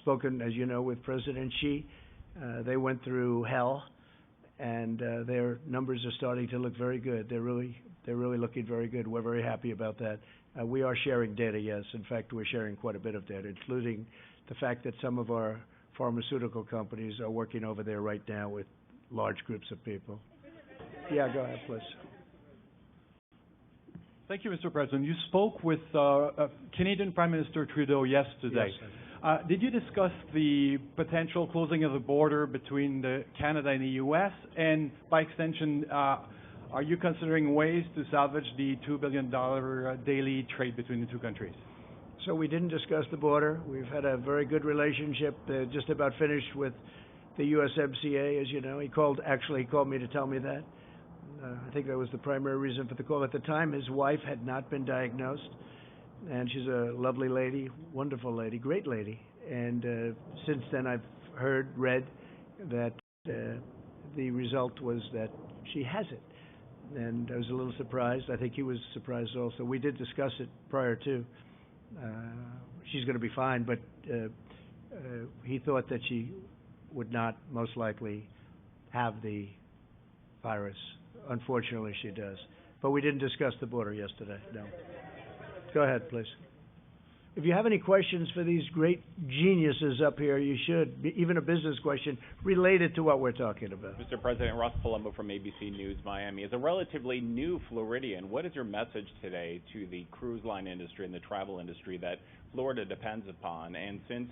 spoken, as you know, with President Xi. They went through hell, and their numbers are starting to look very good. They're really looking very good. We're very happy about that. We are sharing data, yes. In fact, we're sharing quite a bit of data, including the fact that some of our pharmaceutical companies are working over there right now with large groups of people. Yeah, go ahead, please. Thank you, Mr. President. You spoke with Canadian Prime Minister Trudeau yesterday. Yes, did you discuss the potential closing of the border between Canada and the U.S.? And by extension, are you considering ways to salvage the $2 billion daily trade between the two countries? So we didn't discuss the border. We've had a very good relationship, just about finished with the USMCA, as you know. He called me to tell me that. I think that was the primary reason for the call. At the time, his wife had not been diagnosed, and she's a lovely lady, wonderful lady, great lady. And since then, I've read that the result was that she has it. And I was a little surprised. I think he was surprised also. We did discuss it prior to. She's going to be fine, but he thought that she would not most likely have the virus. Unfortunately, she does. But we didn't discuss the border yesterday, no. Go ahead, please. If you have any questions for these great geniuses up here, you should, even a business question related to what we're talking about. Mr. President, Ross Palumbo from ABC News, Miami. As a relatively new Floridian, what is your message today to the cruise line industry and the travel industry that Florida depends upon? And since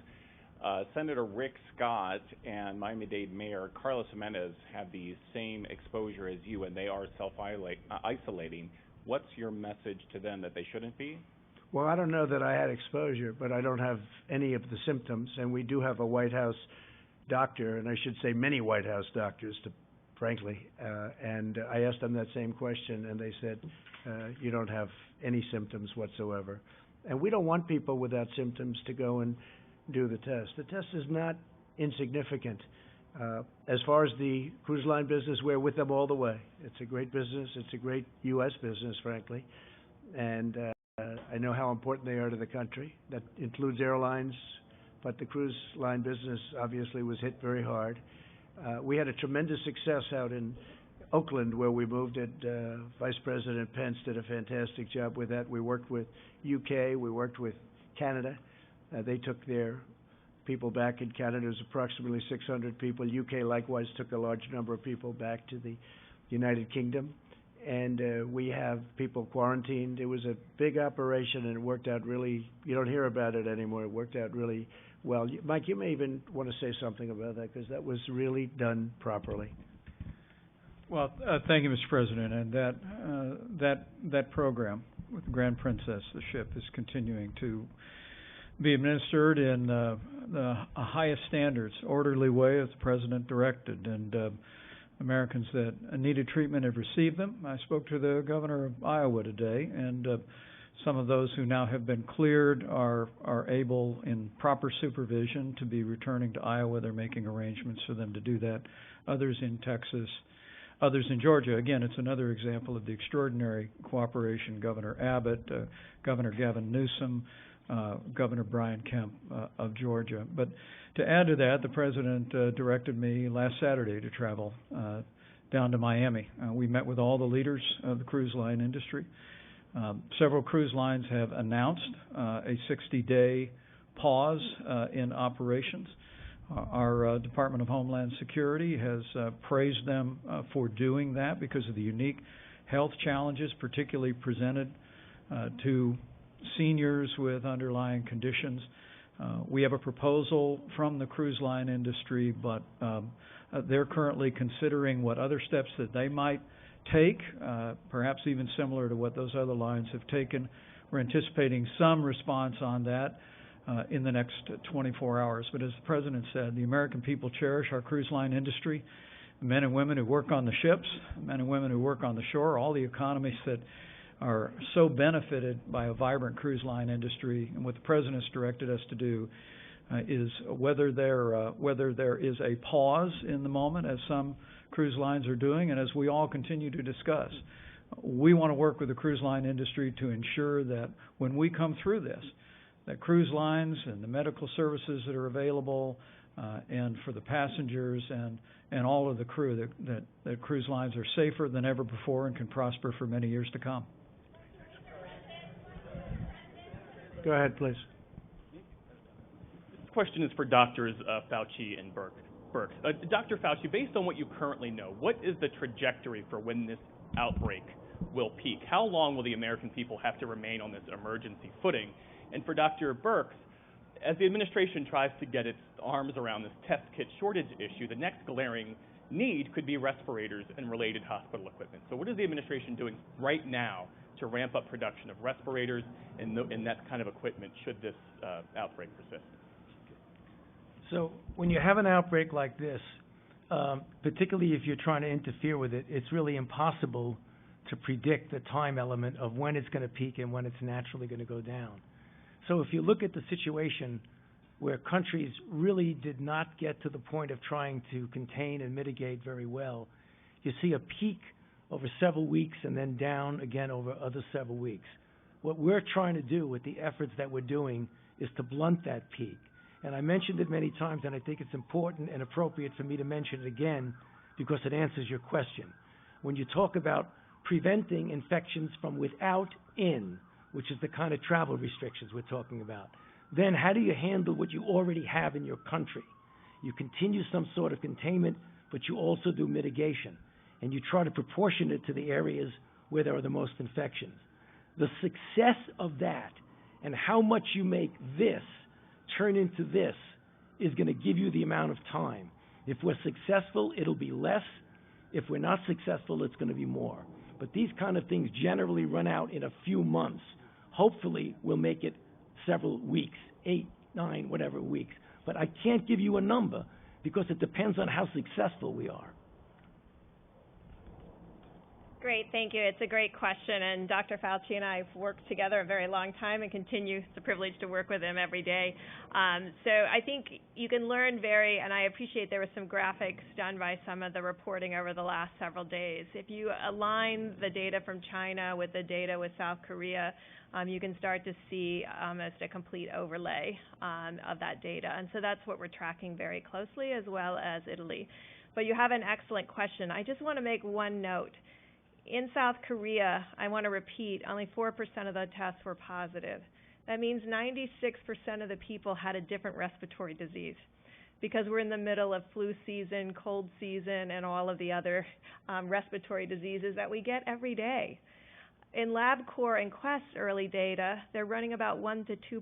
Senator Rick Scott and Miami-Dade Mayor Carlos Jimenez have the same exposure as you and they are self-isolating, what's your message to them that they shouldn't be? Well, I don't know that I had exposure, but I don't have any of the symptoms, and we do have a White House doctor, and I should say many White House doctors, frankly, and I asked them that same question, and they said, you don't have any symptoms whatsoever. And we don't want people without symptoms to go and do the test. The test is not insignificant. As far as the cruise line business, we're with them all the way. It's a great business. It's a great U.S. business, frankly, and I know how important they are to the country. That includes airlines, but the cruise line business obviously was hit very hard. We had a tremendous success out in Oakland where we moved it. Vice President Pence did a fantastic job with that. We worked with UK, we worked with Canada. They took their people back in Canada. It was approximately 600 people. UK likewise took a large number of people back to the United Kingdom. And we have people quarantined. It was a big operation, and it worked out really, you don't hear about it anymore. It worked out really well. Mike, you may even want to say something about that, because that was really done properly. Well, thank you, Mr. President. And that program with the Grand Princess, the ship, is continuing to be administered in the highest standards, orderly way, as the President directed. And Americans that needed treatment have received them. I spoke to the governor of Iowa today, and some of those who now have been cleared are able, in proper supervision, to be returning to Iowa. They're making arrangements for them to do that. Others in Texas, others in Georgia. Again, it's another example of the extraordinary cooperation. Governor Abbott, Governor Gavin Newsom, Governor Brian Kemp of Georgia. But to add to that, the President directed me last Saturday to travel down to Miami. We met with all the leaders of the cruise line industry. Several cruise lines have announced a 60-day pause in operations. Our Department of Homeland Security has praised them for doing that because of the unique health challenges, particularly presented to seniors with underlying conditions. We have a proposal from the cruise line industry, but they're currently considering what other steps that they might take, perhaps even similar to what those other lines have taken. We're anticipating some response on that in the next 24 hours. But as the President said, the American people cherish our cruise line industry, the men and women who work on the ships, the men and women who work on the shore, all the economies that are so benefited by a vibrant cruise line industry. And what the President's directed us to do is whether there is a pause in the moment, as some cruise lines are doing, and as we all continue to discuss, we want to work with the cruise line industry to ensure that when we come through this, that cruise lines and the medical services that are available and for the passengers and all of the crew, that cruise lines are safer than ever before and can prosper for many years to come. Go ahead, please. This question is for Drs. Fauci and Birx. Dr. Fauci, based on what you currently know, what is the trajectory for when this outbreak will peak? How long will the American people have to remain on this emergency footing? And for Dr. Birx, as the administration tries to get its arms around this test kit shortage issue, the next glaring need could be respirators and related hospital equipment. So what is the administration doing right now to ramp up production of respirators and that kind of equipment should this outbreak persist? So when you have an outbreak like this, particularly if you're trying to interfere with it, it's really impossible to predict the time element of when it's going to peak and when it's naturally going to go down. So if you look at the situation where countries really did not get to the point of trying to contain and mitigate very well, you see a peak over several weeks and then down again over other several weeks. What we're trying to do with the efforts that we're doing is to blunt that peak. And I mentioned it many times, and I think it's important and appropriate for me to mention it again because it answers your question. When you talk about preventing infections from without in, which is the kind of travel restrictions we're talking about, then how do you handle what you already have in your country? You continue some sort of containment, but you also do mitigation, and you try to proportion it to the areas where there are the most infections. The success of that and how much you make this turn into this is going to give you the amount of time. If we're successful, it'll be less. If we're not successful, it's going to be more. But these kind of things generally run out in a few months. Hopefully, we'll make it several weeks, 8, 9, whatever weeks. But I can't give you a number because it depends on how successful we are. Great, thank you. It's a great question, and Dr. Fauci and I have worked together a very long time and continue. It's a privilege to work with him every day. So I think you can learn and I appreciate there were some graphics done by some of the reporting over the last several days. If you align the data from China with the data with South Korea, you can start to see almost a complete overlay of that data. And so that's what we're tracking very closely, as well as Italy. But you have an excellent question. I just want to make one note. In South Korea, I want to repeat, only 4% of the tests were positive. That means 96% of the people had a different respiratory disease because we're in the middle of flu season, cold season, and all of the other respiratory diseases that we get every day. In LabCorp and Quest early data, they're running about 1 to 2%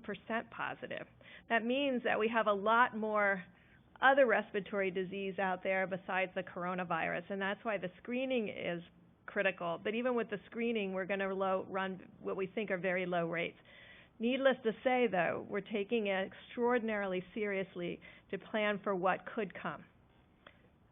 positive. That means that we have a lot more other respiratory disease out there besides the coronavirus, and that's why the screening is critical. But even with the screening, we're going to run what we think are very low rates. Needless to say, though, we're taking it extraordinarily seriously to plan for what could come.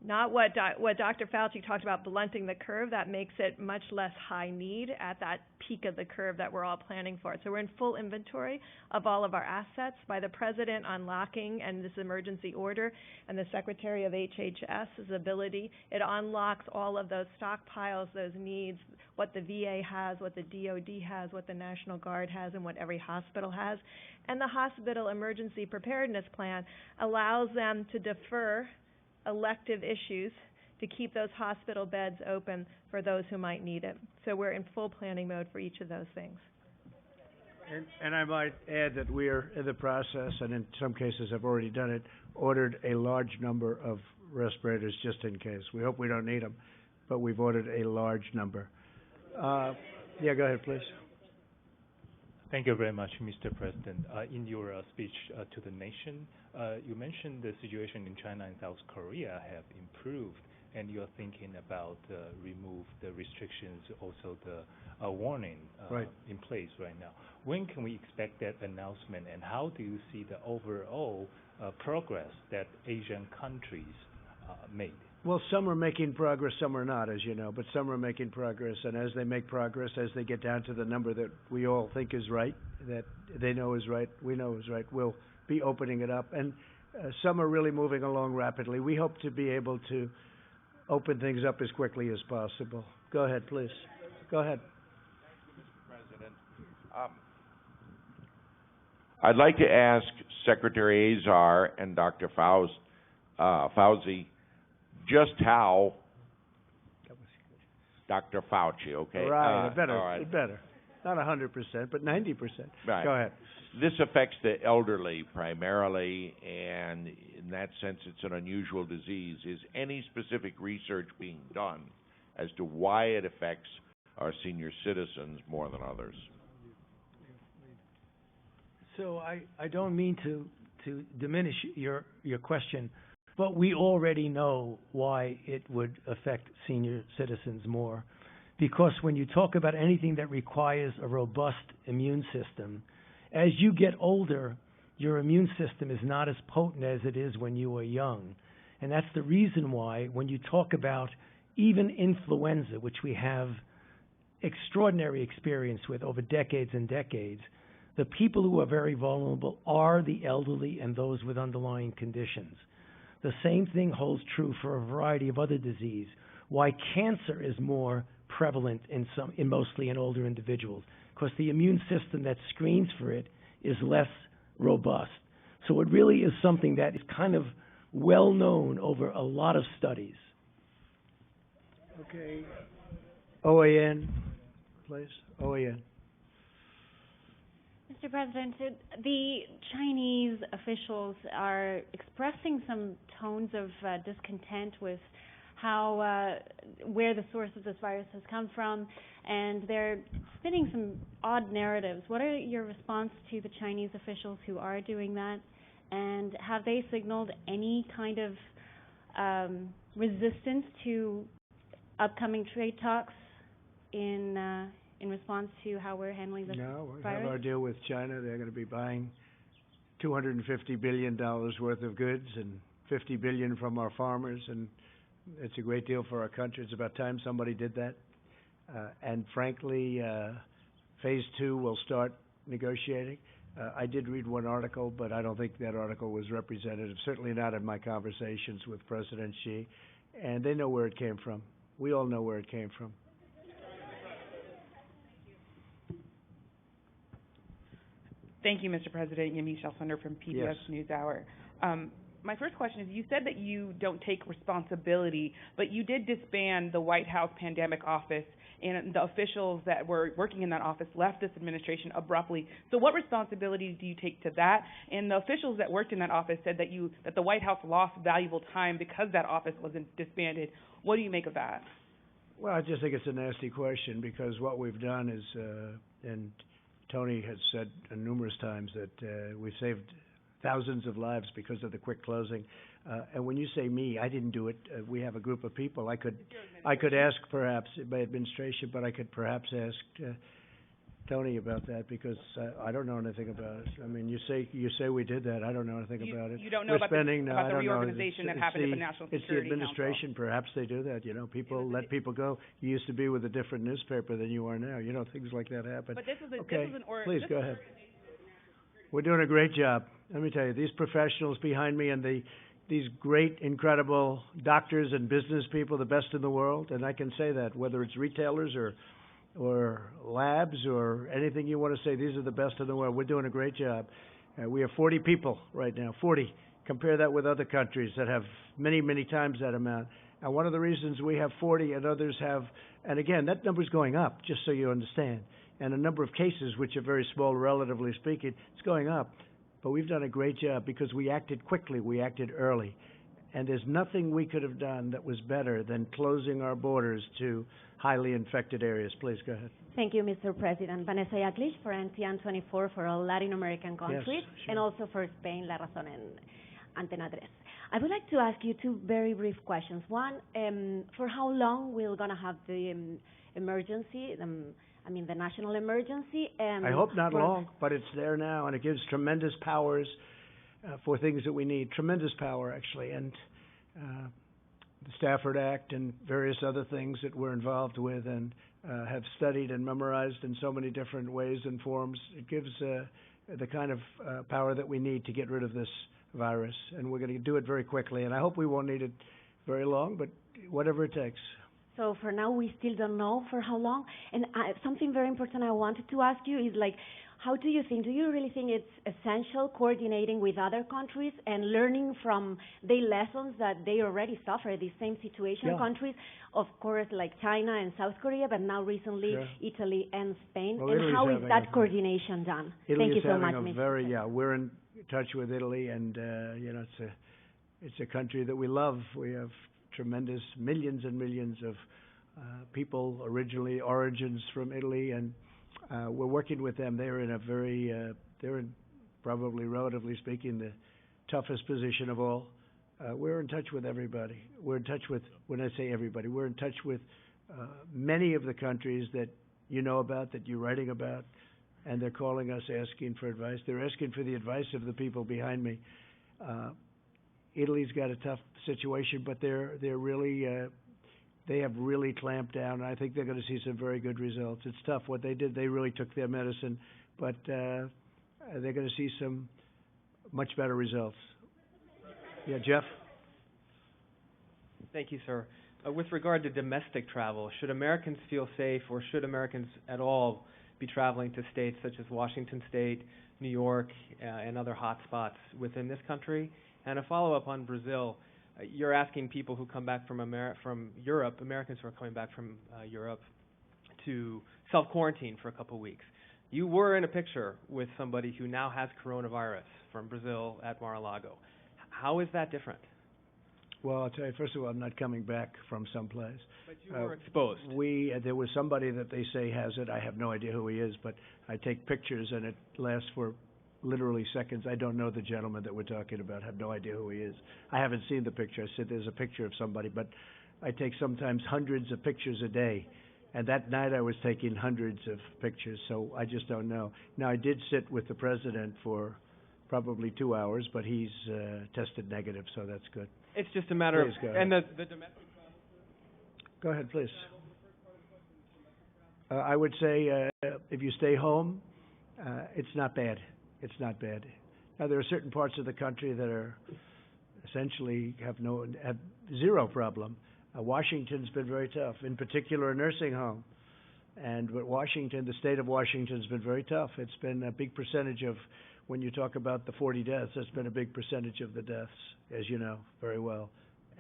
Not what Dr. Fauci talked about, blunting the curve. That makes it much less high need at that peak of the curve that we're all planning for. So we're in full inventory of all of our assets by the President unlocking and this emergency order and the Secretary of HHS's ability. It unlocks all of those stockpiles, those needs, what the VA has, what the DOD has, what the National Guard has, and what every hospital has. And the hospital emergency preparedness plan allows them to defer elective issues to keep those hospital beds open for those who might need it. So we're in full planning mode for each of those things. And I might add that we are in the process, and in some cases have already done it, ordered a large number of respirators just in case. We hope we don't need them, but we've ordered a large number. Yeah, go ahead, please. Thank you very much, Mr. President. In your speech to the nation, you mentioned the situation in China and South Korea have improved, and you're thinking about remove the restrictions, also the warning in place right now. When can we expect that announcement, and how do you see the overall progress that Asian countries made? Well, some are making progress, some are not, as you know, but some are making progress, and as they make progress, as they get down to the number that we all think is right, that they know is right, we know is right, we'll be opening it up. And some are really moving along rapidly. We hope to be able to open things up as quickly as possible. Go ahead, please. Go ahead. Mr. President, I'd like to ask Secretary Azar and Dr. Fauci just how Dr. Fauci, okay? Right, better, all right. better. Not 100%, but 90%. Right. Go ahead. This affects the elderly primarily, and in that sense, it's an unusual disease. Is any specific research being done as to why it affects our senior citizens more than others? So I don't mean to diminish your question, but we already know why it would affect senior citizens more. Because when you talk about anything that requires a robust immune system, as you get older, your immune system is not as potent as it is when you were young. And that's the reason why when you talk about even influenza, which we have extraordinary experience with over decades and decades, the people who are very vulnerable are the elderly and those with underlying conditions. The same thing holds true for a variety of other disease. Why cancer is more prevalent in mostly in older individuals, because the immune system that screens for it is less robust. So it really is something that is kind of well known over a lot of studies. Okay. OAN, please. OAN. Mr. President, the Chinese officials are expressing some tones of discontent with how where the source of this virus has come from, and they're spinning some odd narratives. What are your response to the Chinese officials who are doing that, and have they signaled any kind of resistance to upcoming trade talks in response to how we're handling this virus? No, we have our deal with China. They're going to be buying $250 billion worth of goods and $50 billion from our farmers, and it's a great deal for our country. It's about time somebody did that. And frankly, phase 2 will start negotiating. I did read one article, but I don't think that article was representative, certainly not in my conversations with President Xi. And they know where it came from. We all know where it came from. Thank you, Mr. President. Yamiche Alcindor from PBS Yes. NewsHour. My first question is, you said that you don't take responsibility, but you did disband the White House Pandemic Office, and the officials that were working in that office left this administration abruptly. So what responsibility do you take to that? And the officials that worked in that office said that the White House lost valuable time because that office wasn't disbanded. What do you make of that? Well, I just think it's a nasty question, because what we've done is, and Tony has said numerous times that we've saved thousands of lives because of the quick closing. And when you say me, I didn't do it. We have a group of people. I could ask perhaps my administration, but I could perhaps ask Tony about that because I don't know anything about it. I mean, you say we did that. I don't know anything about it. You don't know We're about spending, the reorganization that happened at the It's National the Security administration. Council. Perhaps they do that. You know, people let people go. You used to be with a different newspaper than you are now. You know, things like that happen. But this is Okay, an please go ahead. We're doing a great job. Let me tell you, these professionals behind me and these great, incredible doctors and business people, the best in the world, and I can say that, whether it's retailers or labs or anything you want to say, these are the best in the world. We're doing a great job. We have 40 people right now, 40. Compare that with other countries that have many, many times that amount. And one of the reasons we have 40 and others have, and again, that number's going up, just so you understand. And a number of cases, which are very small, relatively speaking, it's going up. But we've done a great job because we acted quickly, we acted early. And there's nothing we could have done that was better than closing our borders to highly infected areas. Please, go ahead. Thank you, Mr. President. Vanessa Yaklich for NTN 24 for all Latin American countries, Yes, sure. and also for Spain, La Razón and Antena 3. I would like to ask you two very brief questions. One, for how long we're going to have the emergency, the national emergency? I hope not long, but it's there now, and it gives tremendous powers for things that we need. Tremendous power, actually. And the Stafford Act and various other things that we're involved with and have studied and memorized in so many different ways and forms. It gives the kind of power that we need to get rid of this virus, and we're going to do it very quickly. And I hope we won't need it very long, but whatever it takes. So for now, we still don't know for how long. And something very important I wanted to ask you is how do you really think it's essential coordinating with other countries and learning from their lessons that they already suffer the same situation? Yeah. Countries, of course, like China and South Korea, but now recently Sure. Italy and Spain. Well, and Italy's how is having that coordination done? Italy Thank you is so having much, a very, we're in touch with Italy, and it's a country that we love. We have tremendous millions and millions of people origins from Italy, and we're working with them. They're in probably, relatively speaking, the toughest position of all. We're in touch with everybody. We're in touch with, when I say everybody, we're in touch with many of the countries that you know about, that you're writing about, and they're calling us asking for advice. They're asking for the advice of the people behind me. Italy's got a tough situation, but they're really they have really clamped down, and I think they're going to see some very good results. It's tough what they did. They really took their medicine, but they're going to see some much better results. Yeah, Jeff? Thank you, sir. With regard to domestic travel, should Americans feel safe, or should Americans at all be traveling to states such as Washington State, New York, and other hot spots within this country? And a follow-up on Brazil. You're asking people who come back from Europe, Americans who are coming back from Europe, to self-quarantine for a couple of weeks. You were in a picture with somebody who now has coronavirus from Brazil at Mar-a-Lago. How is that different? Well, I'll tell you, first of all, I'm not coming back from someplace. But you were exposed. There was somebody that they say has it. I have no idea who he is, but I take pictures, and it lasts for literally seconds. I don't know the gentleman that we're talking about. I have no idea who he is. I haven't seen the picture. I said there's a picture of somebody, but I take sometimes hundreds of pictures a day. And that night I was taking hundreds of pictures, so I just don't know. Now, I did sit with the president for probably 2 hours, but he's tested negative, so that's good. It's just a matter Please, of... And the domestic... Go ahead, please. I would say if you stay home, it's not bad. It's not bad. Now, there are certain parts of the country that are essentially have zero problem. Washington's been very tough, in particular a nursing home. And with Washington, the state of Washington's been very tough. It's been a big percentage of, when you talk about the 40 deaths, that's been a big percentage of the deaths, as you know very well.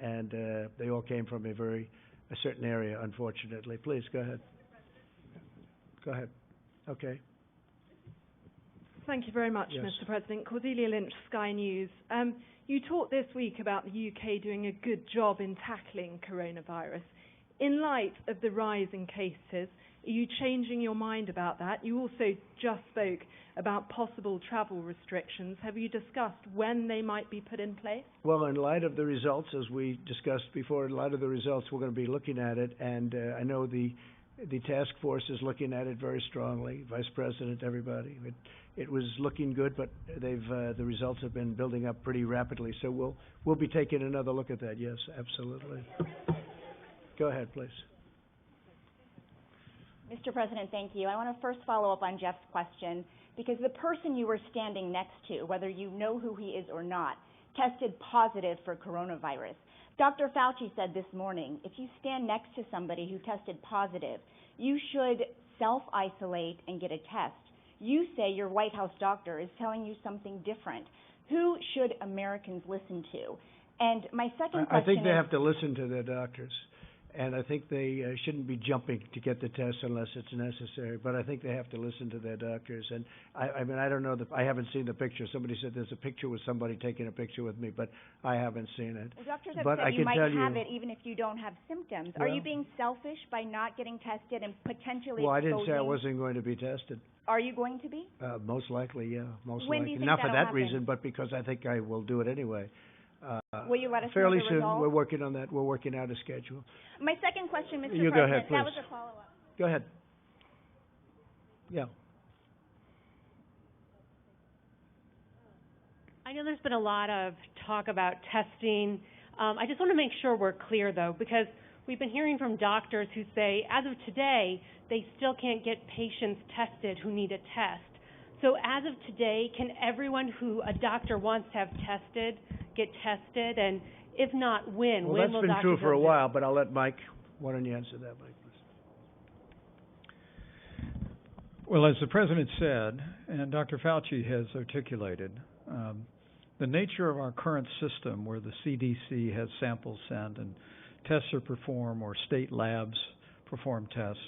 And they all came from a certain area, unfortunately. Please, go ahead. Go ahead. Okay. Thank you very much, Yes. Mr. President. Cordelia Lynch, Sky News. You talked this week about the UK doing a good job in tackling coronavirus. In light of the rise in cases, Are you changing your mind about that? You also just spoke about possible travel restrictions. Have you discussed when they might be put in place? Well, in light of the results, as we discussed before, in light of the results, we're going to be looking at it, and I know the task force is looking at it very strongly. Vice President, everybody. It was looking good, but the results have been building up pretty rapidly. So we'll be taking another look at that. Yes, absolutely. Go ahead, please. Mr. President, thank you. I want to first follow up on Jeff's question because the person you were standing next to, whether you know who he is or not, tested positive for coronavirus. Dr. Fauci said this morning, if you stand next to somebody who tested positive, you should self-isolate and get a test. You say your White House doctor is telling you something different. Who should Americans listen to? And my second question I think they have to listen to their doctors. And I think they shouldn't be jumping to get the test unless it's necessary. But I think they have to listen to their doctors. And I mean, I don't know I haven't seen the picture. Somebody said there's a picture with somebody taking a picture with me, but I haven't seen it. Well, doctors have but said I you can might tell have it even if you don't have symptoms. Are you being selfish by not getting tested and potentially Well, I exposing? didn't say I wasn't going to be tested. Are you going to be? Most likely, yeah. Most When likely. do you think Not for that'll that happen? reason, but because I think I will do it anyway. Will you let us fairly know the soon. results? We're working on that. We're working out a schedule. My second question, Mr. You President, go ahead, that please. was a follow-up. Go ahead. Yeah. I know there's been a lot of talk about testing. I just want to make sure we're clear, though, because we've been hearing from doctors who say, as of today, they still can't get patients tested who need a test. So as of today, can everyone who a doctor wants to have tested get tested? And if not, when? Well, When that's will been doctors true for a do it? while, but I'll let Mike. Why don't you answer that, Mike? Well, as the President said, and Dr. Fauci has articulated, the nature of our current system where the CDC has samples sent and tests are performed or state labs perform tests,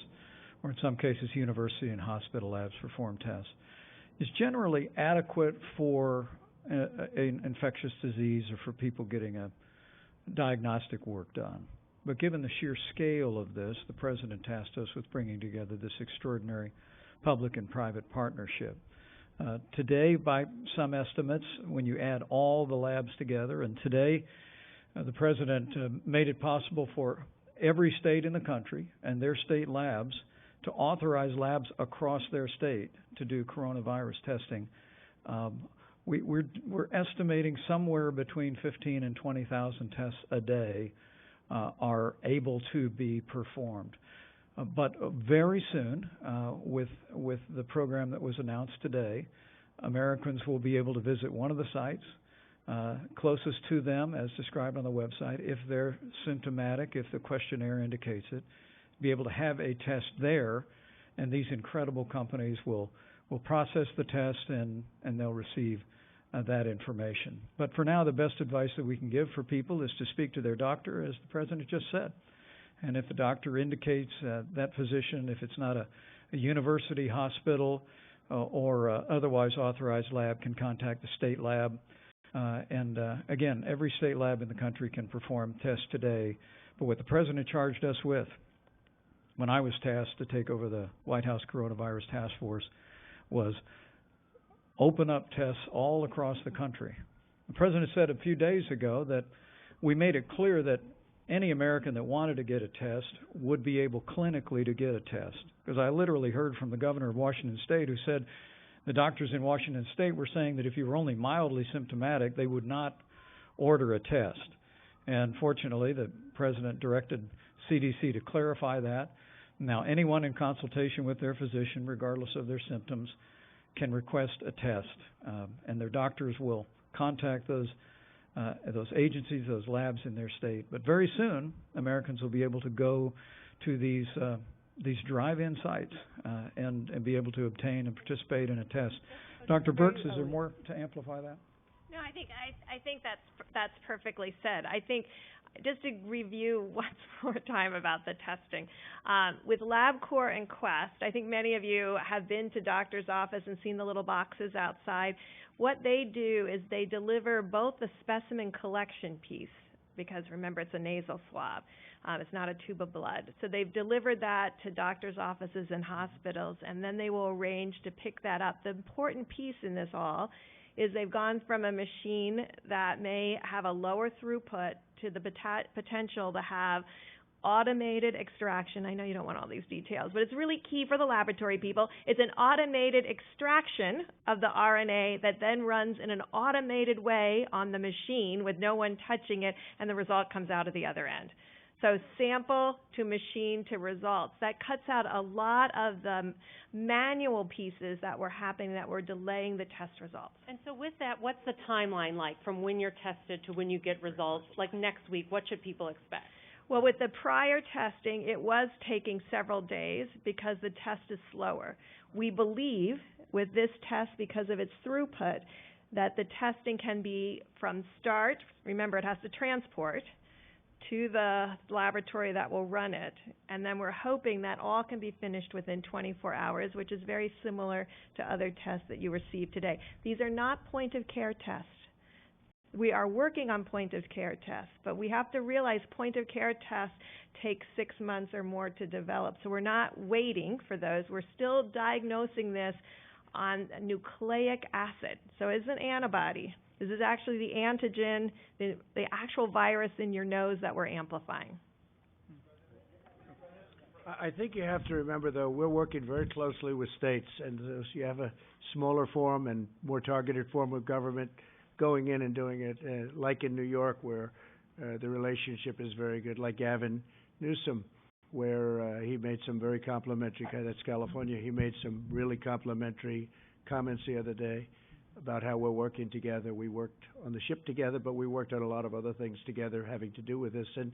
or in some cases university and hospital labs perform tests, is generally adequate for an infectious disease or for people getting a diagnostic work done. But given the sheer scale of this, the President tasked us with bringing together this extraordinary public and private partnership. Today, by some estimates, when you add all the labs together, and today the President made it possible for every state in the country and their state labs to authorize labs across their state to do coronavirus testing. We're estimating somewhere between 15 and 20,000 tests a day are able to be performed. But very soon, with the program that was announced today, Americans will be able to visit one of the sites closest to them, as described on the website, if they're symptomatic, if the questionnaire indicates it, be able to have a test there, and these incredible companies will process the test and they'll receive that information. But for now, the best advice that we can give for people is to speak to their doctor, as the President just said. And if the doctor indicates that physician, if it's not a university, hospital, or otherwise authorized lab, can contact the state lab. And again, every state lab in the country can perform tests today. But what the President charged us with when I was tasked to take over the White House Coronavirus Task Force was open up tests all across the country. The President said a few days ago that we made it clear that any American that wanted to get a test would be able clinically to get a test. Because I literally heard from the governor of Washington State who said the doctors in Washington State were saying that if you were only mildly symptomatic, they would not order a test. And fortunately, the President directed CDC to clarify that. Now, anyone in consultation with their physician, regardless of their symptoms, can request a test, and their doctors will contact those agencies, those labs in their state. But very soon, Americans will be able to go to these drive-in sites and be able to obtain and participate in a test. Dr. Birx, is there more to amplify that? No, I think that's perfectly said. I think just to review once more time about the testing, with LabCorp and Quest, I think many of you have been to doctor's office and seen the little boxes outside. What they do is they deliver both the specimen collection piece, because remember, it's a nasal swab. It's not a tube of blood. So they've delivered that to doctors' offices and hospitals, and then they will arrange to pick that up. The important piece in this all is they've gone from a machine that may have a lower throughput to the potential to have automated extraction. I know you don't want all these details, but it's really key for the laboratory people. It's an automated extraction of the RNA that then runs in an automated way on the machine with no one touching it, and the result comes out of the other end. So sample to machine to results. That cuts out a lot of the manual pieces that were happening that were delaying the test results. And so with that, what's the timeline like from when you're tested to when you get results? Like next week, what should people expect? Well, with the prior testing, it was taking several days because the test is slower. We believe with this test, because of its throughput, that the testing can be from start, remember it has to transport, to the laboratory that will run it. And then we're hoping that all can be finished within 24 hours, which is very similar to other tests that you receive today. These are not point-of-care tests. We are working on point-of-care tests, but we have to realize point-of-care tests take 6 months or more to develop. So we're not waiting for those. We're still diagnosing this on nucleic acid. So it's an antibody. This is actually the antigen, the actual virus in your nose that we're amplifying. I think you have to remember, though, we're working very closely with states, and so you have a smaller form and more targeted form of government going in and doing it, like in New York, where the relationship is very good, like Gavin Newsom, where he made some very complimentary, that's California, he made some really complimentary comments the other day about how we're working together. We worked on the ship together, but we worked on a lot of other things together having to do with this. And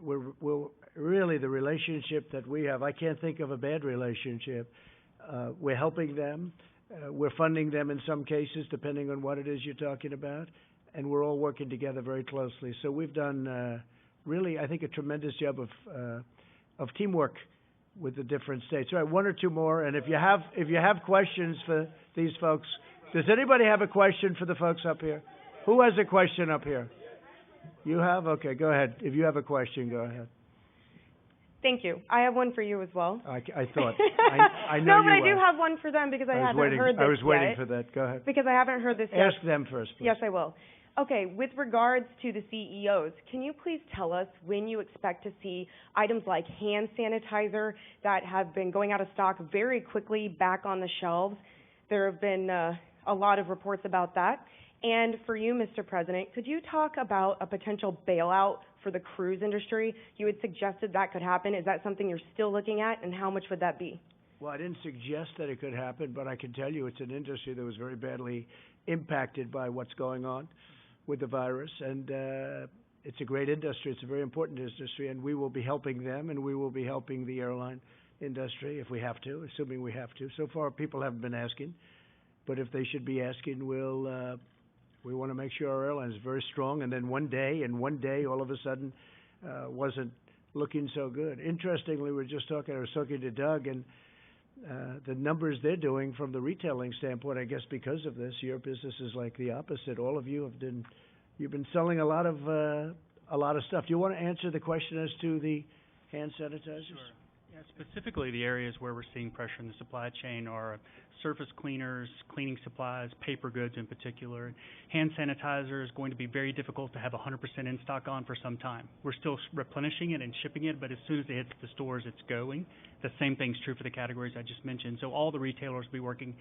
we're really, the relationship that we have, I can't think of a bad relationship. We're helping them. We're funding them in some cases, depending on what it is you're talking about, and we're all working together very closely. So we've done really, I think, a tremendous job of teamwork with the different states. All right, one or two more, and if you have questions for these folks, does anybody have a question for the folks up here? Who has a question up here? You have? Okay, go ahead. If you have a question, go ahead. Thank you. I have one for you as well. I thought. I know no, but I do have one for them because I haven't heard this yet. I was waiting for that. Go ahead. Because I haven't heard this yet. Ask them first, please. Yes, I will. Okay, with regards to the CEOs, can you please tell us when you expect to see items like hand sanitizer that have been going out of stock very quickly back on the shelves? There have been a lot of reports about that. And for you, Mr. President, could you talk about a potential bailout for the cruise industry? You had suggested that could happen. Is that something you're still looking at, and how much would that be? Well, I didn't suggest that it could happen, but I can tell you it's an industry that was very badly impacted by what's going on with the virus, and it's a great industry. It's a very important industry, and we will be helping them, and we will be helping the airline industry if we have to, assuming we have to. So far, people haven't been asking, but if they should be asking, we want to make sure our airline is very strong, and then one day, all of a sudden, wasn't looking so good. Interestingly, I was talking to Doug, and the numbers they're doing from the retailing standpoint, I guess because of this, your business is like the opposite. All of you you've been selling a lot of stuff. Do you want to answer the question as to the hand sanitizers? Sure. Yeah, specifically the areas where we're seeing pressure in the supply chain are surface cleaners, cleaning supplies, paper goods in particular. Hand sanitizer is going to be very difficult to have 100% in stock on for some time. We're still replenishing it and shipping it, but as soon as it hits the stores, it's going. The same thing's true for the categories I just mentioned. So all the retailers will be working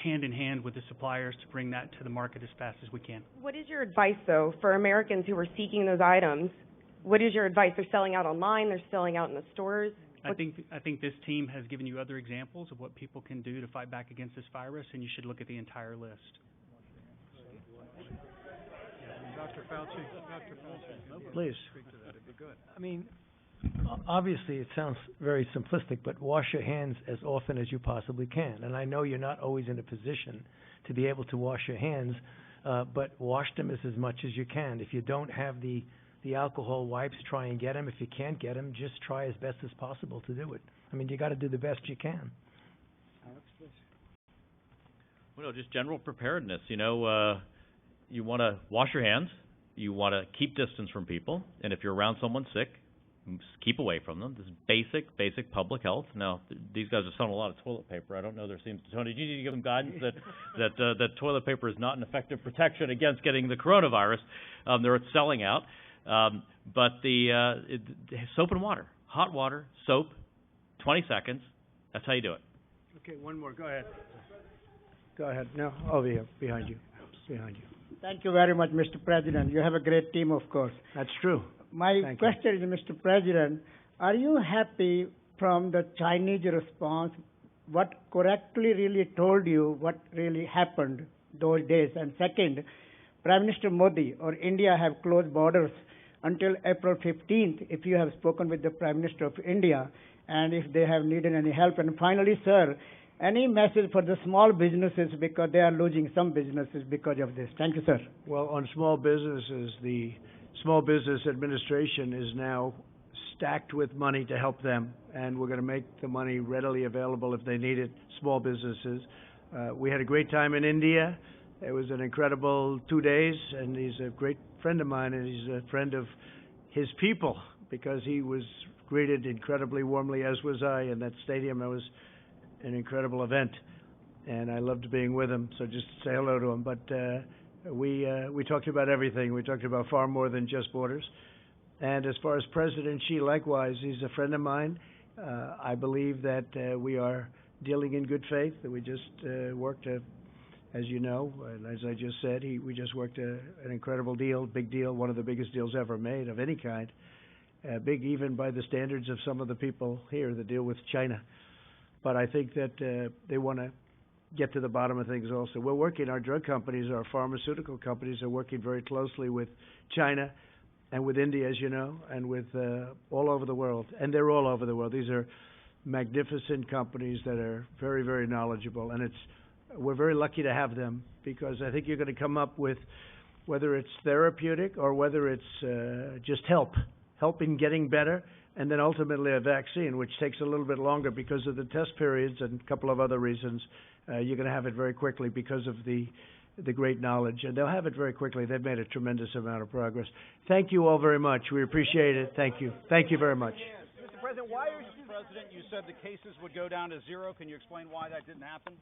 hand in hand with the suppliers to bring that to the market as fast as we can. What is your advice, though, for Americans who are seeking those items? What is your advice? They're selling out online, they're selling out in the stores. I think this team has given you other examples of what people can do to fight back against this virus, and you should look at the entire list. Dr. Fauci. Please. I mean, obviously it sounds very simplistic, but wash your hands as often as you possibly can. And I know you're not always in a position to be able to wash your hands, but wash them as much as you can. If you don't have the alcohol wipes, try and get them. If you can't get them, just try as best as possible to do it. I mean, you got to do the best you can. Well, just general preparedness. You know, you want to wash your hands. You want to keep distance from people, and if you're around someone sick, keep away from them. This is basic public health. Now, these guys are selling a lot of toilet paper. I don't know. There seems to, Tony, do you need to give them guidance that toilet paper is not an effective protection against getting the coronavirus? They're selling out. But soap and water, hot water, soap, 20 seconds. That's how you do it. Okay, one more. Go ahead. Go ahead. No, over here, behind you. Behind you. Thank you very much, Mr. President. You have a great team, of course. That's true. My Thank question is, Mr. President, are you happy from the Chinese response? What correctly really told you what really happened those days? And second, Prime Minister Modi or India have closed borders until April 15th, if you have spoken with the Prime Minister of India, and if they have needed any help. And finally, sir, any message for the small businesses, because they are losing some businesses because of this? Thank you, sir. Well, on small businesses, the Small Business Administration is now stacked with money to help them, and we're going to make the money readily available if they need it, small businesses. We had a great time in India. It was an incredible 2 days, and he's a great friend of mine, and he's a friend of his people, because he was greeted incredibly warmly, as was I, in that stadium. It was an incredible event, and I loved being with him, so just say hello to him. But we talked about everything. We talked about far more than just borders. And as far as President Xi, likewise, he's a friend of mine. I believe that we are dealing in good faith, that we just worked, as you know, and as I just said, we just worked an incredible deal, big deal, one of the biggest deals ever made of any kind, big even by the standards of some of the people here, the deal with China. But I think that they want to get to the bottom of things also. We're working, our drug companies, our pharmaceutical companies are working very closely with China and with India, as you know, and with all over the world. And they're all over the world. These are magnificent companies that are very, very knowledgeable. And we're very lucky to have them, because I think you're going to come up with, whether it's therapeutic or whether it's just help in getting better, and then ultimately a vaccine, which takes a little bit longer because of the test periods and a couple of other reasons. You're going to have it very quickly because of the great knowledge, and they'll have it very quickly. They've made a tremendous amount of progress. Thank you all very much. We appreciate it. Thank you. Thank you very much. Mr. President, why are you President? You said the cases would go down to zero. Can you explain why that didn't happen?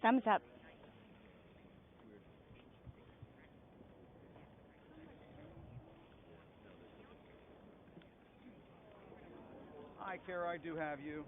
Thumbs up. Hi, Kara, I do have you.